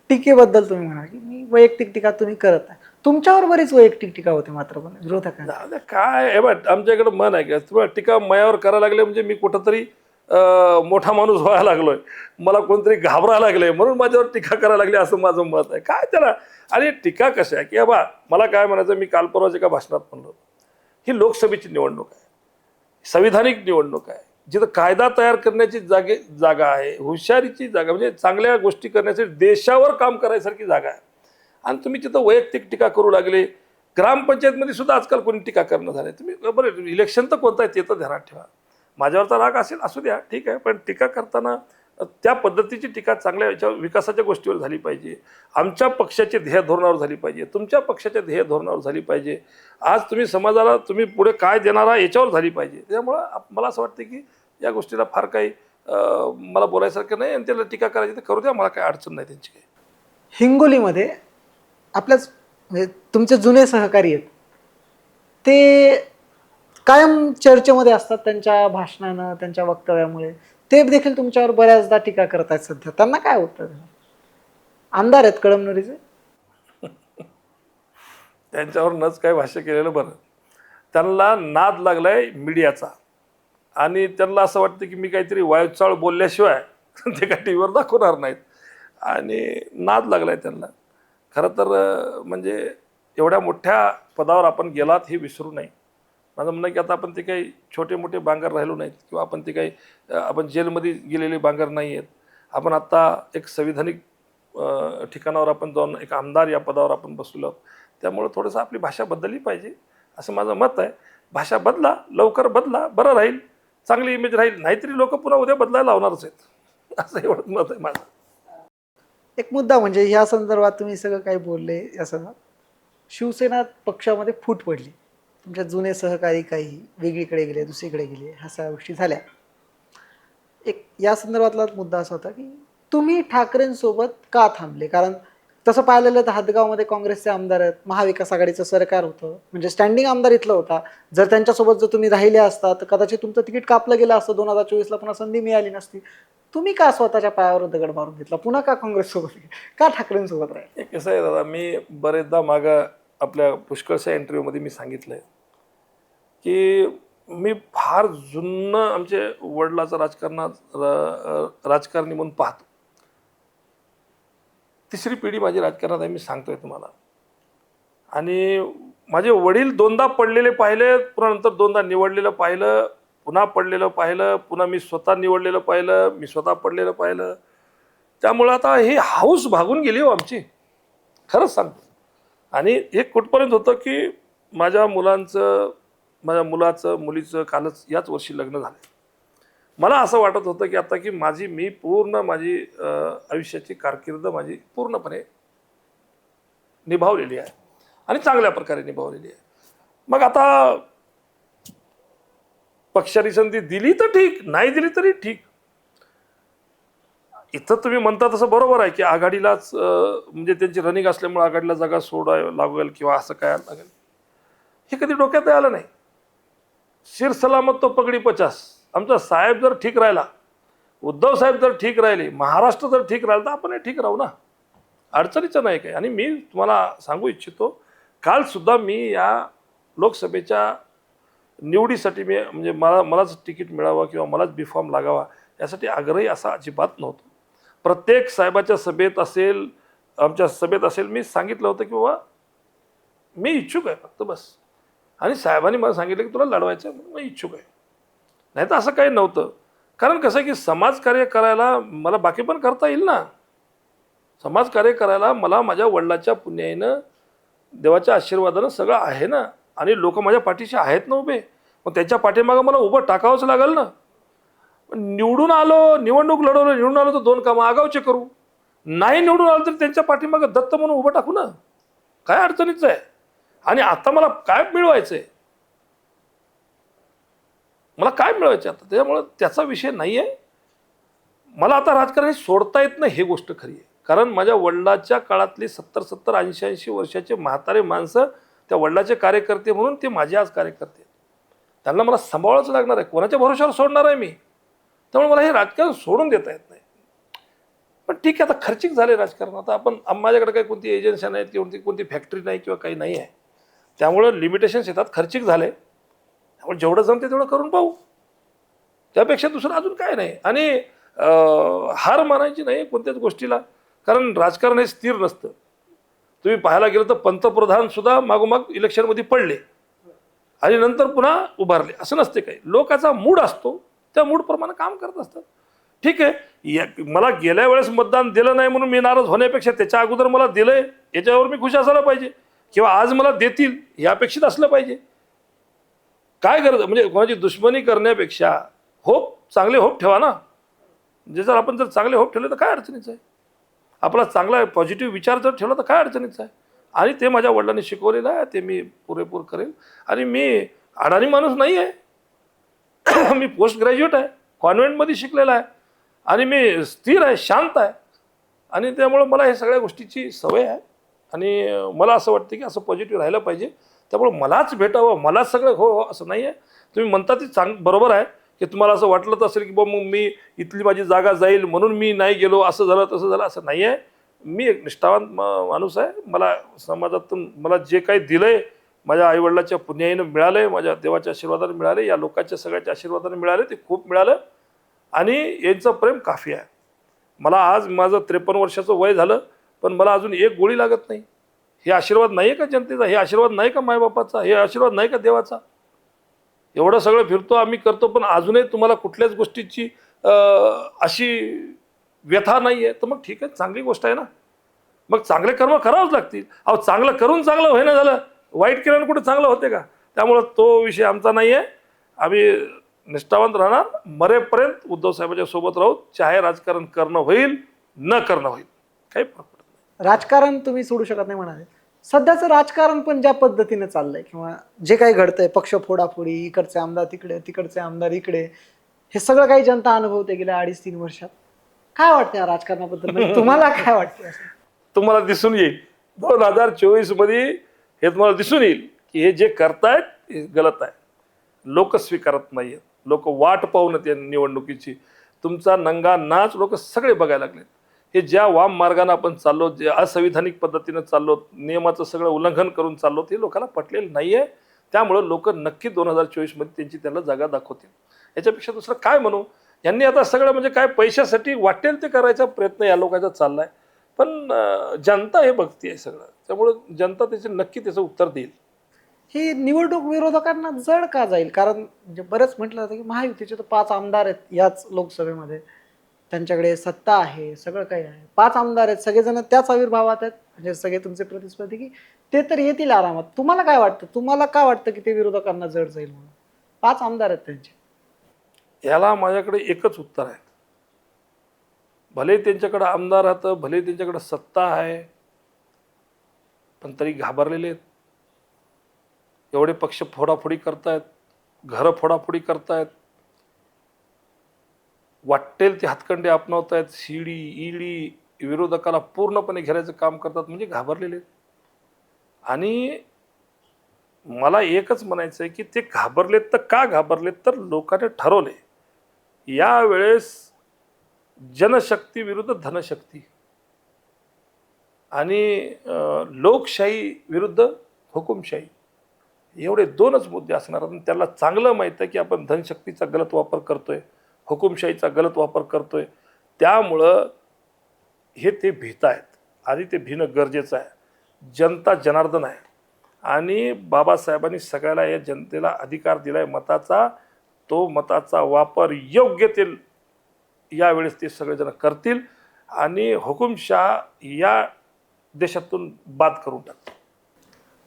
टीकेबद्दल तुम्ही म्हणा की मी वैयक्तिक टीका तुम्ही करत आहे, तुमच्यावर बरीच वैयक्तिक टीका होते मात्र पण विरोधकांना. आता काय हे बघ, आमच्याकडे मन आहे का तुम्हाला टीका मयावर करायला लागले म्हणजे मी कुठंतरी मोठा माणूस व्हायला लागलोय, मला कोणतरी घाबरायला लागलंय म्हणून माझ्यावर टीका करायला लागली असं माझं मत आहे. काय त्याला, आणि टीका कशा आहे की बा मला काय म्हणायचं, मी काल परवाच एका भाषणात म्हणलो, ही लोकसभेची निवडणूक आहे, संविधानिक निवडणूक आहे, जिथं कायदा तयार करण्याची जागा आहे, हुशारीची जागा, म्हणजे चांगल्या गोष्टी करण्यासाठी देशावर काम करायसारखी जागा आहे. आणि तुम्ही तिथं वैयक्तिक टीका करू लागले. ग्रामपंचायतमध्ये सुद्धा आजकाल कोणी टीका करणं झाले. तुम्ही बरं इलेक्शन तर कोणतं आहे ते तर ध्यानात ठेवा. माझ्यावरचा राग असेल असू द्या, ठीक आहे, पण टीका करताना त्या पद्धतीची टीका चांगल्या याच्यावर विकासाच्या गोष्टीवर झाली पाहिजे, आमच्या पक्षाचे ध्येय धोरणावर झाली पाहिजे, तुमच्या पक्षाच्या ध्येय धोरणावर झाली पाहिजे, आज तुम्ही समाजाला तुम्ही पुढे काय देणारा याच्यावर झाली पाहिजे. त्यामुळं मला असं वाटतं की या गोष्टीला फार काही मला बोलायसारखं नाही आणि त्याला टीका करायची तर करू द्या, मला काही अडचण नाही त्यांची काही. हिंगोलीमध्ये आपल्याच म्हणजे तुमचे जुने सहकारी आहेत, ते कायम चर्चेमध्ये असतात त्यांच्या भाषणानं, त्यांच्या वक्तव्यामुळे. ते देखील तुमच्यावर बऱ्याचदा टीका करत आहेत सध्या. त्यांना काय उत्तर देणार? आमदार आहेत कळमनुरीचे. त्यांच्यावर नच काय भाष्य केलेलं बरं. त्यांना नाद लागलाय मीडियाचा आणि त्यांना असं वाटतं की मी काहीतरी वायचाळ बोलल्याशिवाय ते काय टी व्हीवर दाखवणार नाहीत आणि नाद लागलाय त्यांना. खरं तर म्हणजे एवढ्या मोठ्या पदावर आपण गेलात हे विसरू नये. माझं म्हणणं की आता आपण ते काही छोटे मोठे बांगर राहिलो नाहीत किंवा आपण ते काही आपण जेलमध्ये गेलेले बांगर नाही आहेत. आपण आत्ता एक संविधानिक ठिकाणावर आपण जाऊन एक आमदार या पदावर आपण बसलो. त्यामुळं थोडंसं आपली भाषा बदलली पाहिजे असं माझं मत आहे. भाषा बदला, लवकर बदला, बरं राहील, चांगली इमेज राहील. नाहीतरी लोक पुन्हा उद्या बदलायला लावणारच आहेत, असं एवढंच मत आहे माझं. एक मुद्दा म्हणजे ह्या संदर्भात तुम्ही सगळं काही बोलले, या संदर्भात शिवसेना पक्षामध्ये फूट पडली. तुमच्या जुने सहकारी काही वेगळीकडे गेले, दुसरीकडे गेले, ह्या सगळ्या गोष्टी झाल्या. एक या संदर्भातला मुद्दा असा होता की तुम्ही ठाकरेंसोबत का थांबले? कारण तसं पाहिलेलं तर हदगावमध्ये काँग्रेसचे आमदार आहेत, महाविकास आघाडीचं सरकार होतं, म्हणजे स्टँडिंग आमदार इथलं होता. जर त्यांच्यासोबत जर तुम्ही राहिले असता तर कदाचित तुमचं तिकीट कापलं गेलं असतं, 2024ला पुन्हा संधी मिळाली नसती. तुम्ही का स्वतःच्या पायावर दगड मारून घेतला? पुन्हा का काँग्रेससोबत, का ठाकरेंसोबत राहिले? हे कसं आहे दादा, मी बरेचदा मागं आपल्या पुष्कळशा इंटरव्ह्यूमध्ये मी सांगितलं आहे की मी फार जुनं आमचे वडिलाचं राजकारणी म्हणून पाहतो. तिसरी पिढी माझी राजकारणात आहे, मी सांगतोय तुम्हाला. आणि माझे वडील 2दा पडलेले पाहिले, पुन्हा नंतर 2दा निवडलेलं पाहिलं, पुन्हा पडलेलं पाहिलं, पुन्हा मी स्वतः निवडलेलं पाहिलं, मी स्वतः पडलेलं पाहिलं. त्यामुळं आता ही हाऊस भागून गेली हो आमची, खरंच सांगतो. आणि हे कुठपर्यंत होतं की माझ्या मुलाचं मुलीचं कालच याच वर्षी लग्न झालं. मला असं वाटत होतं की आता की मी पूर्ण माझी आयुष्याची कारकीर्द माझी पूर्णपणे निभावलेली आहे आणि चांगल्या प्रकारे निभावलेली आहे. मग आता पक्षाने संधी दिली तर ठीक, नाही दिली तरी ठीक. इथं तुम्ही म्हणता तसं बरोबर आहे की आघाडीलाच म्हणजे त्यांची रनिंग असल्यामुळे आघाडीला जागा सोडावं लागेल किंवा असं काय लागेल, हे कधी डोक्यात आलं नाही. शिर सलामत तो पगडी 50. आमचा साहेब जर ठीक राहिला, उद्धव साहेब जर ठीक राहिले, महाराष्ट्र जर ठीक राहिला तर आपण ठीक राहू ना, अडचणीचं नाही काही. आणि मी तुम्हाला सांगू इच्छितो, कालसुद्धा मी या लोकसभेच्या निवडीसाठी मी म्हणजे मलाच तिकीट मिळावं किंवा मलाच बी फॉर्म लागावा यासाठी आग्रही असा अजिबात नव्हतो. प्रत्येक साहेबाच्या सभेत असेल, आमच्या सभेत असेल, मी सांगितलं होतं की बाबा मी इच्छुक आहे फक्त बस. आणि साहेबांनी मला सांगितलं की तुला लढवायचं आहे म्हणून मी इच्छुक आहे. नाही तर असं काही नव्हतं. कारण कसं आहे की समाजकार्य करायला मला बाकी पण करता येईल ना. समाजकार्य करायला मला माझ्या वडिलाच्या पुण्याईनं, देवाच्या आशीर्वादानं सगळं आहे ना. आणि लोक माझ्या पाठीशी आहेत ना उभे. मग त्यांच्या पाठीमागं मला उभं टाकावंच लागेल ना. निवडून आलो, निवडणूक लढवलं, निवडून आलो तर 2 कामं आगावचे करू. नाही निवडून आलो तर त्यांच्या पाठीमागं दत्त म्हणून उभं टाकू ना. काय अडचणीचं आहे. आणि आता मला काय मिळवायचंय, मला काय मिळवायचं आता, त्याच्यामुळं त्याचा विषय नाही आहे. मला आता राजकारण सोडता येत नाही, ही गोष्ट खरी आहे. कारण माझ्या वडिलाच्या काळातली 70-70, 80-80 वर्षाचे म्हातारे माणसं त्या वडिलाचे कार्यकर्ते म्हणून ते माझे आज कार्यकर्ते आहेत. त्यांना मला सांभाळावंच लागणार आहे. कोणाच्या भरोशावर सोडणार आहे मी. त्यामुळे मला हे राजकारण सोडून देता येत नाही. पण ठीक आहे, आता खर्चिक झाले राजकारण. आता आपण माझ्याकडे काही कोणती एजन्सी नाही, कोणती फॅक्टरी नाही किंवा काही नाही आहे. त्यामुळं लिमिटेशन्स येतात, खर्चिक झाले. त्यामुळे जेवढं जमते तेवढं करून पाहू, त्यापेक्षा दुसरं अजून काय नाही. आणि हार मानायची नाही कोणत्याच गोष्टीला. कारण राजकारण हे स्थिर नसतं. तुम्ही पाहायला गेलं तर पंतप्रधान सुद्धा मागोमाग इलेक्शनमध्ये पडले आणि नंतर पुन्हा उभारले, असं नसते काही. लोकांचा मूड असतो, त्या मूडप्रमाणे काम करत असतात. ठीक आहे, मला गेल्या वेळेस मतदान दिलं नाही म्हणून मी नाराज होण्यापेक्षा त्याच्या अगोदर मला दिलंय याच्यावर मी खुश असायला पाहिजे. किंवा आज मला देतील हे अपेक्षित असलं पाहिजे. काय गरज म्हणजे कोणाची दुश्मनी करण्यापेक्षा चांगले होप ठेवा ना. म्हणजे जर आपण चांगले होप ठेवले तर काय अडचणीचं आहे. आपला चांगला पॉझिटिव्ह विचार जर ठेवला तर काय अडचणीचं आहे. आणि ते माझ्या वडिलांनी शिकवलेलं आहे, ते मी पुरेपूर करेल. आणि मी अडाणी माणूस नाही आहे. मी पोस्ट ग्रॅज्युएट आहे, कॉन्व्हेंटमध्ये शिकलेला आहे आणि मी स्थिर आहे, शांत आहे. आणि त्यामुळं मला हे सगळ्या गोष्टीची सवय आहे. आणि मला असं वाटतं की असं पॉझिटिव्ह राहिलं पाहिजे. त्यामुळं मलाच भेटावं, मलाच सगळं हो असं नाही आहे. तुम्ही म्हणता ते बरोबर आहे की तुम्हाला असं वाटलं तर असेल की बाबा मग मी इथली माझी जागा जाईल म्हणून मी नाही गेलो, असं झालं तसं झालं, असं नाही आहे. मी एक निष्ठावान माणूस आहे. मला समाजातून मला जे काही दिलं आहे, माझ्या आईवडिलाच्या पुण्याईनं मिळालं आहे, माझ्या देवाच्या आशीर्वादाने मिळाले, या लोकांच्या सगळ्याच्या आशीर्वादाने मिळाले, ते खूप मिळालं. आणि यांचं प्रेम काफी आहे. मला आज माझं 53 वर्षाचं वय झालं, पण मला अजून एक गोळी लागत नाही. हे आशीर्वाद नाही आहे का जनतेचा, हे आशीर्वाद नाही का मायबापाचा, हे आशीर्वाद नाही का देवाचा. एवढं सगळं फिरतो आम्ही, करतो, पण अजूनही तुम्हाला कुठल्याच गोष्टीची अशी व्यथा नाही आहे. तर मग ठीक आहे, चांगली गोष्ट आहे ना. मग चांगले कर्म करावंच लागतील. अहो, चांगलं करून चांगलं होईना झालं, वाईट केल्यानं कुठे चांगलं होते का. त्यामुळं तो विषय आमचा नाही आहे. आम्ही निष्ठावंत राहणार, मरेपर्यंत उद्धव साहेबांच्या सोबत राहू. चाहे राजकारण करणं होईल न करणं होईल, काही फरक पडत नाही. राजकारण तुम्ही सोडू शकत नाही म्हणाले. सध्याचं राजकारण पण ज्या पद्धतीने चाललंय किंवा जे काही घडतंय, पक्ष फोडाफोडी, इकडचे आमदार तिकडे, तिकडचे आमदार इकडे, हे सगळं काही जनता अनुभवते गेल्या 2.5-3 वर्षात. काय वाटतं या राजकारणाबद्दल, म्हणजे तुम्हाला काय वाटतं? तुम्हाला दिसून येईल 2024 मध्ये हे तुम्हाला दिसून येईल की हे जे करतायत हे गलत आहे. लोक स्वीकारत नाहीयेत. लोक वाट पाहून त्या निवडणुकीची, तुमचा नंगा नाच लोक सगळे बघायला लागलेत. हे ज्या वाम मार्गाने आपण चाललो, जे असंविधानिक पद्धतीनं चाललो, नियमाचं सगळं उल्लंघन करून चाललो, ते लोकांना पटलेलं नाही आहे. त्यामुळं लोक नक्की 2024 मध्ये त्यांना जागा दाखवतील. याच्यापेक्षा दुसरं काय म्हणू. यांनी आता सगळं म्हणजे काय पैशासाठी वाटेल ते करायचा प्रयत्न या लोकांचा चाललाय. पण जनता हे बघतीये सगळं, त्यामुळं जनता नक्की त्याचं उत्तर देईल. ही निवडणूक विरोधकांना जड का जाईल? कारण म्हणजे बरंच म्हटलं जातं की महायुतीचे तर 5 आमदार आहेत याच लोकसभेमध्ये, त्यांच्याकडे सत्ता आहे, सगळं काही आहे, 5 आमदार आहेत, सगळेजण त्याच आविर्भावात आहेत, म्हणजे सगळे तुमचे प्रतिस्पर्धी, की ते तर येतील आरामात. तुम्हाला काय वाटतं, तुम्हाला का वाटतं की ते विरोधकांना जड जाईल म्हणून? 5 आमदार आहेत त्यांचे. याला माझ्याकडे एकच उत्तर आहे. भले त्यांच्याकडे आमदार राहतं, भले त्यांच्याकडे सत्ता आहे, पण तरी घाबरलेले आहेत. एवढे पक्ष फोडाफोडी करतायत, घरं फोडाफोडी करतायत, वाटेल ते हातखंडे अपनावतायत, सीडी ईडी विरोधकाला पूर्णपणे घेरायचं काम करतात, म्हणजे घाबरलेले आहेत. आणि मला एकच म्हणायचं आहे की ते घाबरलेत तर का घाबरलेत, तर लोकांनी ठरवले यावेळेस जनशक्ती विरुद्ध धनशक्ती आणि लोकशाही विरुद्ध हुकुमशाही एवढे 2च मुद्दे असणार. आणि त्याला चांगलं माहीत आहे की आपण धनशक्तीचा गलत वापर करतोय, हुकुमशाहीचा गलत वापर करतोय. त्यामुळं हे ते भीत आहेत आणि ते भिणं गरजेचं आहे. जनता जनार्दन आहे आणि बाबासाहेबांनी सगळ्याला या जनतेला अधिकार दिला आहे मताचा. तो मताचा वापर योग्य ते यावेळेस ते सगळेजण करतील आणि हुकुमशाह या देशातून बाद करून टाकतील.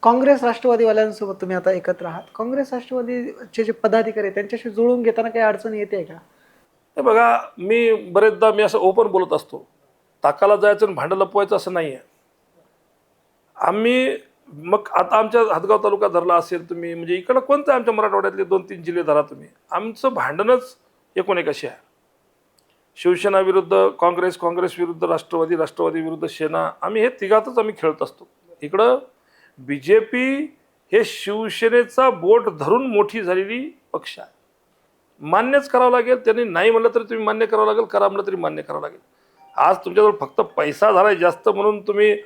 काँग्रेस राष्ट्रवादीवाल्यांसोबत तुम्ही आता एकत्र आहात. काँग्रेस राष्ट्रवादीचे जे पदाधिकारी आहेत त्यांच्याशी जुळून घेताना काही अडचण येते का? हे बघा, मी बरेचदा असं ओपन बोलत असतो, ताकाला जायचं आणि भांडं लपवायचं असं नाही आहे. आम्ही मग आता आमच्या हदगाव तालुका धरला असेल तुम्ही, म्हणजे इकडं कोणतं आमच्या मराठवाड्यातले 2-3 जिल्हे धरा तुम्ही, आमचं भांडणच एकोणएकाशी आहे. शिवसेना विरुद्ध काँग्रेस, काँग्रेस विरुद्ध राष्ट्रवादी, राष्ट्रवादी विरुद्ध सेना, आम्ही हे तिघातच आम्ही खेळत असतो. इकडं BJP हे शिवसेनेचा बोट धरून मोठी झालेली पक्ष आहे. मान्यच करावं लागेल. त्यांनी नाही म्हणलं तरी तुम्ही मान्य करावं लागेल, करा म्हणलं तरी मान्य करावं लागेल. आज तुमच्याजवळ फक्त पैसा झाला आहे जास्त म्हणून तुम्ही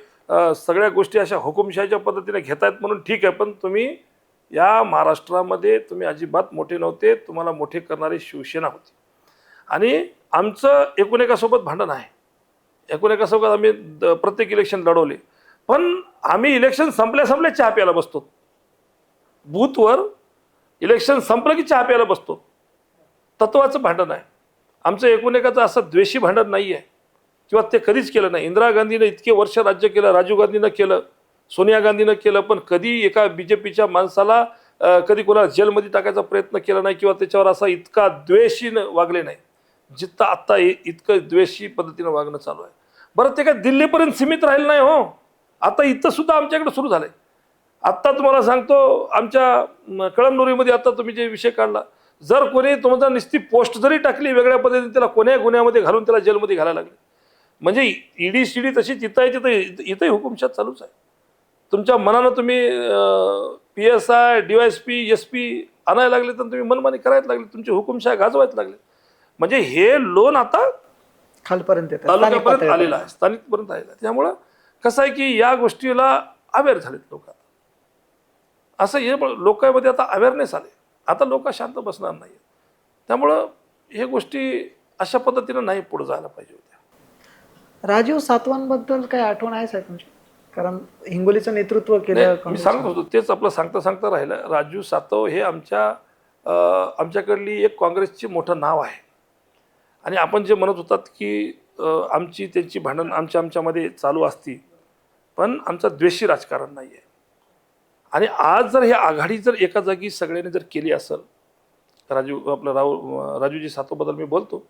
सगळ्या गोष्टी अशा हुकुमशाहीच्या पद्धतीने घेतायत म्हणून ठीक आहे, पण तुम्ही या महाराष्ट्रामध्ये तुम्ही अजिबात मोठे नव्हते. तुम्हाला मोठे करणारी शिवसेना होती आणि आमचं एकोणएकासोबत भांडण आहे. एकोणएकासोबत आम्ही प्रत्येक इलेक्शन लढवले, पण आम्ही इलेक्शन संपल्या चहा प्यायला बसतो. बूथवर इलेक्शन संपलं की चहा प्यायला बसतो. तत्वाचं भांडण आहे आमचं. एकोणएकाचं असं द्वेषी भांडण नाही आहे किंवा ते कधीच केलं नाही. इंदिरा गांधीनं इतके वर्ष राज्य केलं, राजीव गांधीनं केलं, सोनिया गांधीनं केलं, पण कधी एका BJPच्या माणसाला कधी कोणाला जेलमध्ये टाकायचा प्रयत्न केला नाही किंवा त्याच्यावर असा इतका द्वेषीनं वागले नाही जिथं आत्ता इतकं द्वेषी पद्धतीनं वागणं चालू आहे. बरं, ते काय दिल्लीपर्यंत सीमित राहिलं नाही हो. आता इथं सुद्धा आमच्याकडे सुरू झालंय. आत्ता तुम्हाला सांगतो, आमच्या कळमनुरीमध्ये आता तुम्ही जे विषय काढला, जर कोणी तुमचा नुसती पोस्ट जरी टाकली वेगळ्या पद्धतीने, त्याला कोण्या गुन्ह्यामध्ये घालून त्याला जेलमध्ये घालायला लागले. म्हणजे ईडी सीडी तशी तिथं आहे, तिथं इथंही हुकुमशाह चालूच आहे. तुमच्या मनानं तुम्ही PSI, DYSP, SP आणायला लागले, तर तुम्ही मनमानी करायला लागले, तुमची हुकुमशाह गाजवायला लागले. म्हणजे हे लोन आता खालपर्यंत तालुक्यापर्यंत आलेलं आहे, स्थानिकपर्यंत आलेलं आहे. त्यामुळं कसं आहे की या गोष्टीला अवेअर झालेत लोक. असं हे लोकांमध्ये आता अवेअरनेस आले. आता लोक शांत बसणार नाही. त्यामुळं हे गोष्टी अशा पद्धतीनं नाही पुढे जायला पाहिजे होत्या. राजीव सातवांबद्दल काही आठवण आहे साहेब तुमची? कारण हिंगोलीचं नेतृत्व केलं. मी सांगत होतो तेच आपलं सांगता राहिलं. राजू सातव हे आमच्याकडली एक काँग्रेसची मोठं नाव आहे. आणि आपण जे म्हणत होतात की आमची त्यांची भांडण आमच्यामध्ये चालू असती, पण आमचं द्वेषी राजकारण नाही आहे. आणि आज जर ही आघाडी जर एका जागी सगळ्यांनी जर केली असेल, राजूजी सातवबद्दल मी बोलतो,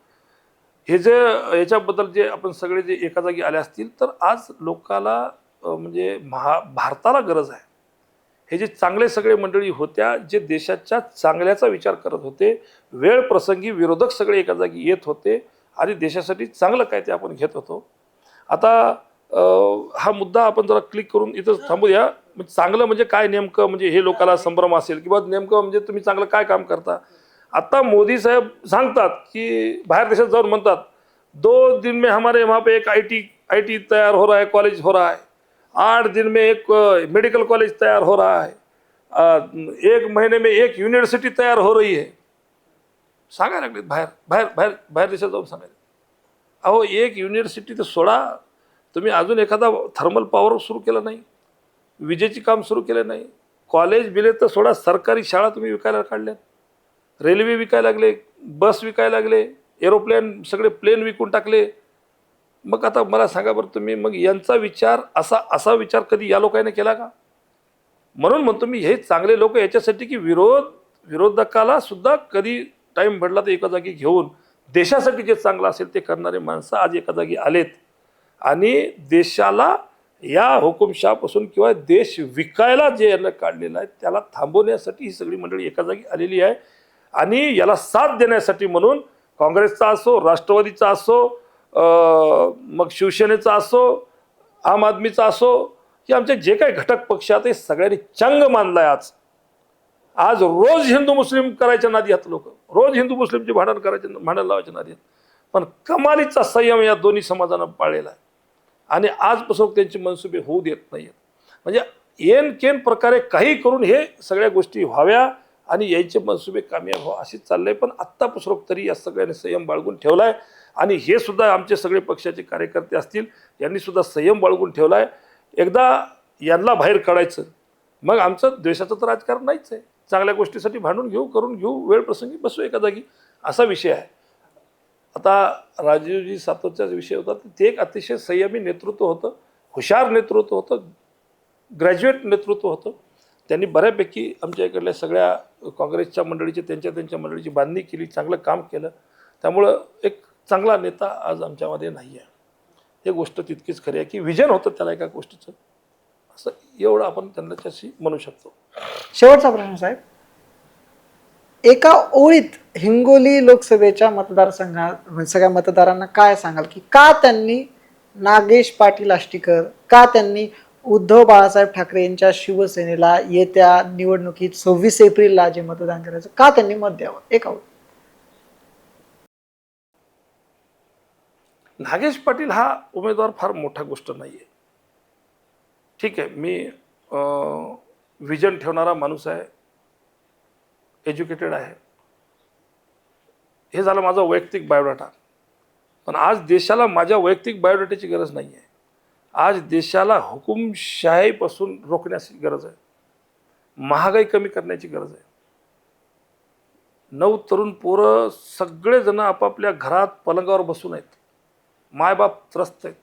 हे जे याच्याबद्दल जे आपण सगळे जे एका जागी आले असतील, तर आज लोकाला म्हणजे भारताला गरज आहे. हे जे चांगले सगळे मंडळी होत्या, जे देशाच्या चांगल्याचा विचार करत होते, वेळ प्रसंगी विरोधक सगळे एका जागी येत होते आणि देशासाठी चांगलं काय ते आपण घेत होतो. आता हा मुद्दा आपण जरा क्लिक करून इथं थांबूया. चांगलं म्हणजे काय नेमकं, म्हणजे हे लोकांना संभ्रम असेल किंवा नेमकं म्हणजे तुम्ही चांगलं काय काम करता. आता मोदी साहेब सांगतात की बाहेर देशात जाऊन म्हणतात 2 दिन में हमारे वहाँ पे एक IT तैयार हो रहा है, कॉलेज हो रहा है. 8 दिन में एक मेडिकल कॉलेज तैयार हो रहा है. 1 महीने में एक यूनिवर्सिटी तैयार हो रही है. सांगायला लागले बाहेर देशात जाऊन सांगायला. अहो, एक युनिव्हर्सिटी तर सोडा, तुम्ही अजून एखादा थर्मल पॉवर सुरू केलं नाही, विजेची काम सुरू केलं नाही, कॉलेज बिले तर सोडा, सरकारी शाळा तुम्ही विकायला काढल्या, रेल्वे विकायला लागले, बस विकायला लागले, एरोप्लेन सगळे प्लेन विकून टाकले. मग आता मला सांगा बरं तुम्ही, मग यांचा विचार असा विचार कधी या लोकांनी केला का? म्हणून म्हणतो मी, हे चांगले लोक याच्यासाठी की विरोधकाला सुद्धा कधी टाईम भेटला तर एका जागी घेऊन देशासाठी जे चांगलं असेल ते करणारे माणसं आज एका जागी आलेत आणि देशाला या हुकुमशापासून किंवा देश विकायला जे यांना काढलेलं आहे त्याला थांबवण्यासाठी ही सगळी मंडळी एका जागी आलेली आहे. आणि याला साथ देण्यासाठी म्हणून काँग्रेसचा असो, राष्ट्रवादीचा असो, मग शिवसेनेचा असो, आम आदमीचा असो, हे आमचे जे काही घटक पक्ष आहेत ते सगळ्यांनी चंग मानलाय. आज रोज हिंदू मुस्लिम करायच्या नादी आहेत लोक, रोज हिंदू मुस्लिमचे भांडण लावायच्या नादी आहेत. पण कमालीचा संयम या दोन्ही समाजानं पाळलेला आहे आणि आजपासून त्यांची मनसुबे होऊ देत नाहीत. म्हणजे येन केन प्रकारे काही करून हे सगळ्या गोष्टी व्हाव्या आणि यायचे मनसुबे कामयाब व्हावं अशीच चाललंय. पण आत्तापासून तरी या सगळ्यांनी संयम बाळगून ठेवलाय आणि हे सुद्धा आमचे सगळे पक्षाचे कार्यकर्ते असतील यांनी सुद्धा संयम बाळगून ठेवलाय. एकदा यांना बाहेर काढायचं, मग आमचं द्वेषाचं तर राजकारण नाहीच आहे. चांगल्या गोष्टीसाठी भांडून घेऊ, करून घेऊ, वेळ प्रसंगी बसू एका जागी, असा विषय आहे. आता राजीवजी सातवचा विषय होता, ते एक अतिशय संयमी नेतृत्व होतं, हुशार नेतृत्व होतं, ग्रॅज्युएट नेतृत्व होतं. त्यांनी बऱ्यापैकी आमच्या इकडल्या सगळ्या काँग्रेसच्या मंडळीची त्यांच्या मंडळीची बांधणी केली, चांगलं काम केलं. त्यामुळं एक चांगला नेता आज आमच्यामध्ये नाही आहे. हे गोष्ट तितकीच खरी आहे की विजन होतं त्याला एका गोष्टीचं, असं एवढं आपण त्यांच्याशी म्हणू शकतो. शेवटचा प्रश्न साहेब, एका ओळीत हिंगोली लोकसभेच्या मतदारसंघात सगळ्या मतदारांना काय सांगाल की का त्यांनी नागेश पाटील आष्टीकर, का त्यांनी उद्धव बाळासाहेब ठाकरे यांच्या शिवसेनेला येत्या निवडणुकीत 26 एप्रिलला जे मतदान करायचं, का त्यांनी मत द्यावं? एका ओळीत. नागेश पाटील हा उमेदवार फार मोठा गोष्ट नाही आहे. ठीक आहे, मी विजन ठेवणारा माणूस आहे, एज्युकेटेड आहे, हे झालं माझा वैयक्तिक बायोडाटा. पण आज देशाला माझ्या वैयक्तिक बायोडाटाची गरज नाही आहे. आज देशाला हुकुमशाहीपासून रोखण्याची गरज आहे, महागाई कमी करण्याची गरज आहे. 9 तरुण पोरं सगळेजण आपापल्या घरात पलंगावर बसून आहेत, मायबाप त्रस्त आहेत,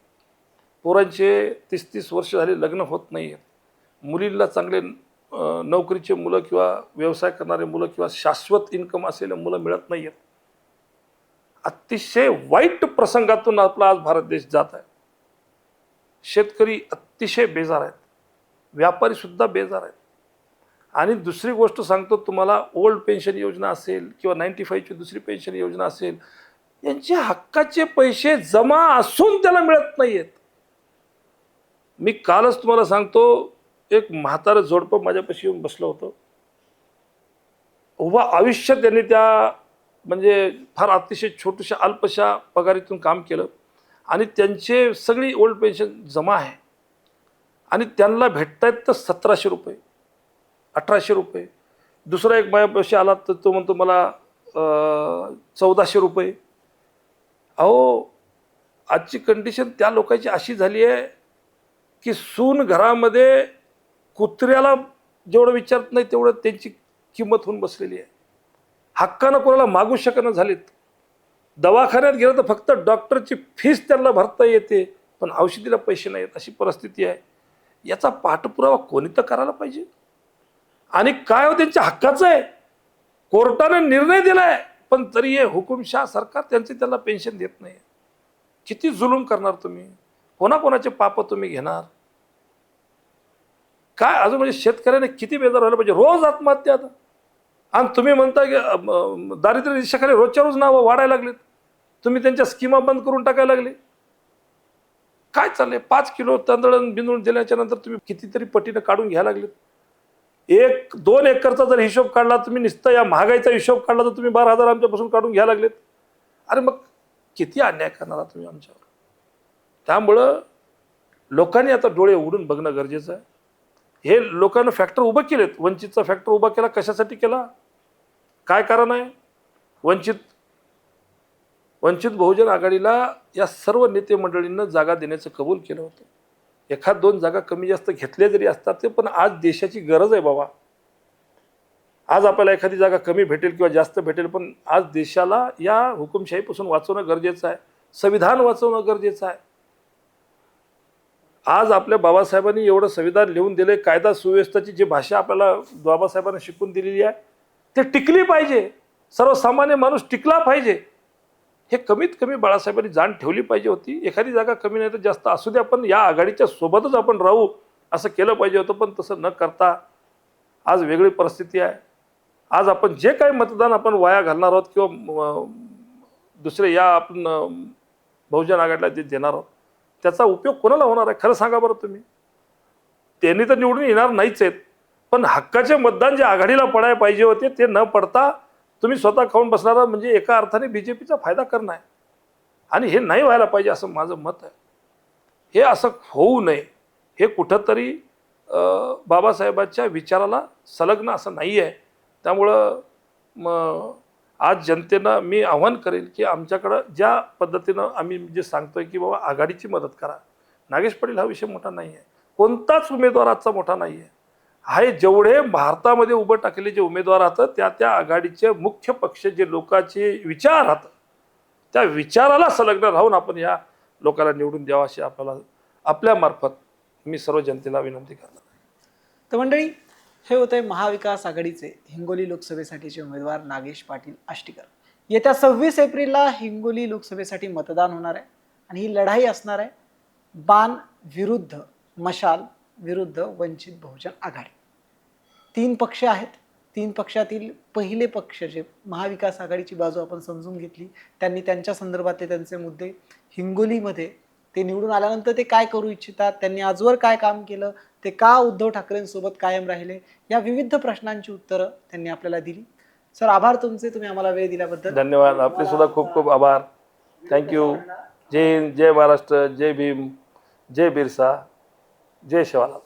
पोरांचे 30-30 वर्ष झाले लग्न होत नाही आहेत, मुलींना चांगले नोकरीचे मुलं किंवा व्यवसाय करणारे मुलं किंवा शाश्वत इन्कम असलेले मुलं मिळत नाही आहेत. अतिशय वाईट प्रसंगातून आपला आज भारत देश जात आहे. शेतकरी अतिशय बेजार आहेत, व्यापारीसुद्धा बेजार आहेत. आणि दुसरी गोष्ट सांगतो तुम्हाला, ओल्ड पेन्शन योजना असेल किंवा 95ची दुसरी पेन्शन योजना असेल, यांचे हक्काचे पैसे जमा असून त्याला मिळत नाही आहेत. मी कालच तुम्हाला सांगतो, एक म्हातारं जोडपं माझ्यापाशी येऊन बसलं होतं. उभा आयुष्य त्यांनी त्या म्हणजे फार अतिशय छोट्याशा अल्पशा पगारीतून काम केलं आणि त्यांचे सगळी ओल्ड पेन्शन जमा आहे आणि त्यांना भेटतायत तर 1700 रुपये, 1800 रुपये. दुसरा एक माझ्यापाशी आला तर तो म्हणतो मला 1400 रुपये. अहो, आजची कंडिशन त्या लोकांची अशी झाली आहे की सून घरामध्ये कुत्र्याला जेवढं विचारत नाही तेवढं त्यांची किंमत होऊन बसलेली आहे. हक्कानं कोणाला मागू शकणं झालीत. दवाखान्यात गेलं तर फक्त डॉक्टरची फीस त्यांना भरता येते, पण औषधीला पैसे नाहीत, अशी परिस्थिती आहे. याचा पाठपुरावा कोणी तर करायला पाहिजे. आणि काय हो, त्यांच्या हक्काचं आहे, कोर्टाने निर्णय दिला आहे, पण तरी हे हुकुमशाह सरकार त्यांना पेन्शन देत नाही. किती जुलूम करणार तुम्ही, कोणाकोणाचे पाप तुम्ही घेणार? काय अजून म्हणजे शेतकऱ्याने किती बेजार व्हायला पाहिजे. रोज आत्महत्या आता, आणि तुम्ही म्हणता की दारिद्र्य रेषेखाली रोजच्या रोज नावं वाढायला लागलेत. तुम्ही त्यांच्या स्कीमा बंद करून टाकायला लागले. काय चाललंय? 5 किलो तांदळण बिंदून दिल्याच्या नंतर तुम्ही कितीतरी पटीनं काढून घ्यायला लागलेत. 1-2 एकरचा जर हिशोब काढला तुम्ही, नुसता या महागाईचा हिशोब काढला तर तुम्ही 12,000 आमच्यापासून काढून घ्यायला लागलेत. अरे मग किती अन्याय करणार तुम्ही आमच्यावर? त्यामुळं लोकांनी आता डोळे उघडून बघणं गरजेचं आहे. हे लोकांना फॅक्टर उभं केलेत. वंचितचा फॅक्टर उभा केला, कशासाठी केला, काय कारण आहे? वंचित बहुजन आघाडीला या सर्व नेते मंडळींना जागा देण्याचं कबूल केलं होतं. 1-2 जागा कमी जास्त घेतल्या जरी असतात ते, पण आज देशाची गरज आहे बाबा. आज आपल्याला एखादी जागा कमी भेटेल किंवा जास्त भेटेल, पण आज देशाला या हुकुमशाहीपासून वाचवणं गरजेचं आहे, संविधान वाचवणं गरजेचं आहे. आज आपल्या बाबासाहेबांनी एवढं संविधान लिहून दिले, कायदा सुव्यवस्थेची जी भाषा आपल्याला बाबासाहेबांनी शिकून दिलेली आहे ते टिकली पाहिजे, सर्वसामान्य माणूस टिकला पाहिजे. हे कमीत कमी बाळासाहेबांनी जाण ठेवली पाहिजे होती. एखादी जागा कमी नाही तर जास्त असू द्या, पण या आघाडीच्या सोबतच आपण राहू असं केलं पाहिजे होतं. पण तसं न करता आज वेगळी परिस्थिती आहे. आज आपण जे काही मतदान आपण वाया घालणार आहोत किंवा दुसरे या आपण बहुजन आघाडीला जे देणार आहोत त्याचा उपयोग कोणाला होणार आहे? खरं सांगा बरं तुम्ही. त्यांनी तर निवडून येणार नाहीच आहेत, पण हक्काचे मतदान जे आघाडीला पडायला पाहिजे होते ते न पडता तुम्ही स्वतः खाऊन बसणारा म्हणजे एका अर्थाने BJPचा फायदा करणं आहे. आणि हे नाही व्हायला पाहिजे असं माझं मत आहे. हे असं होऊ नये. हे कुठंतरी बाबासाहेबांच्या विचाराला संलग्न असं नाही आहे. त्यामुळं मग आज जनतेनं मी आव्हान करेल की आमच्याकडं ज्या पद्धतीनं आम्ही जे सांगतोय की बाबा आघाडीची मदत करा. नागेश पाटील हा विषय मोठा नाही आहे, कोणताच उमेदवार आजचा मोठा नाही आहे. जेवढे भारतामध्ये उभं टाकलेले जे उमेदवार राहतात त्या आघाडीचे मुख्य पक्ष जे लोकांचे विचार राहतात त्या विचाराला संलग्न राहून आपण या लोकांना निवडून द्यावा अशी आपल्याला आपल्यामार्फत मी सर्व जनतेला विनंती करणार. तर मंडळी, हे होते महाविकास आघाडीचे हिंगोली लोकसभेसाठीचे उमेदवार नागेश पाटील आष्टीकर. येत्या 26 एप्रिलला हिंगोली लोकसभेसाठी मतदान होणार आहे आणि ही लढाई असणार आहे बाण विरुद्ध मशाल विरुद्ध वंचित बहुजन आघाडी. 3 पक्ष आहेत. 3 पक्षातील पहिले पक्ष जे महाविकास आघाडीची बाजू आपण समजून घेतली, त्यांनी त्यांच्या संदर्भातले त्यांचे मुद्दे हिंगोलीमध्ये ते निवडून आल्यानंतर ते काय करू इच्छितात, त्यांनी आजवर काय काम केलं, ते का उद्धव ठाकरेंसोबत कायम राहिले, या विविध प्रश्नांची उत्तरं त्यांनी आपल्याला दिली. सर, आभार तुमचे, तुम्ही आम्हाला वेळ दिल्याबद्दल. धन्यवाद. आपले सुद्धा खूप खूप आभार. थँक्यू. जय हिंद, जय महाराष्ट्र, जय भीम, जय बिरसा, जय शिवालाल.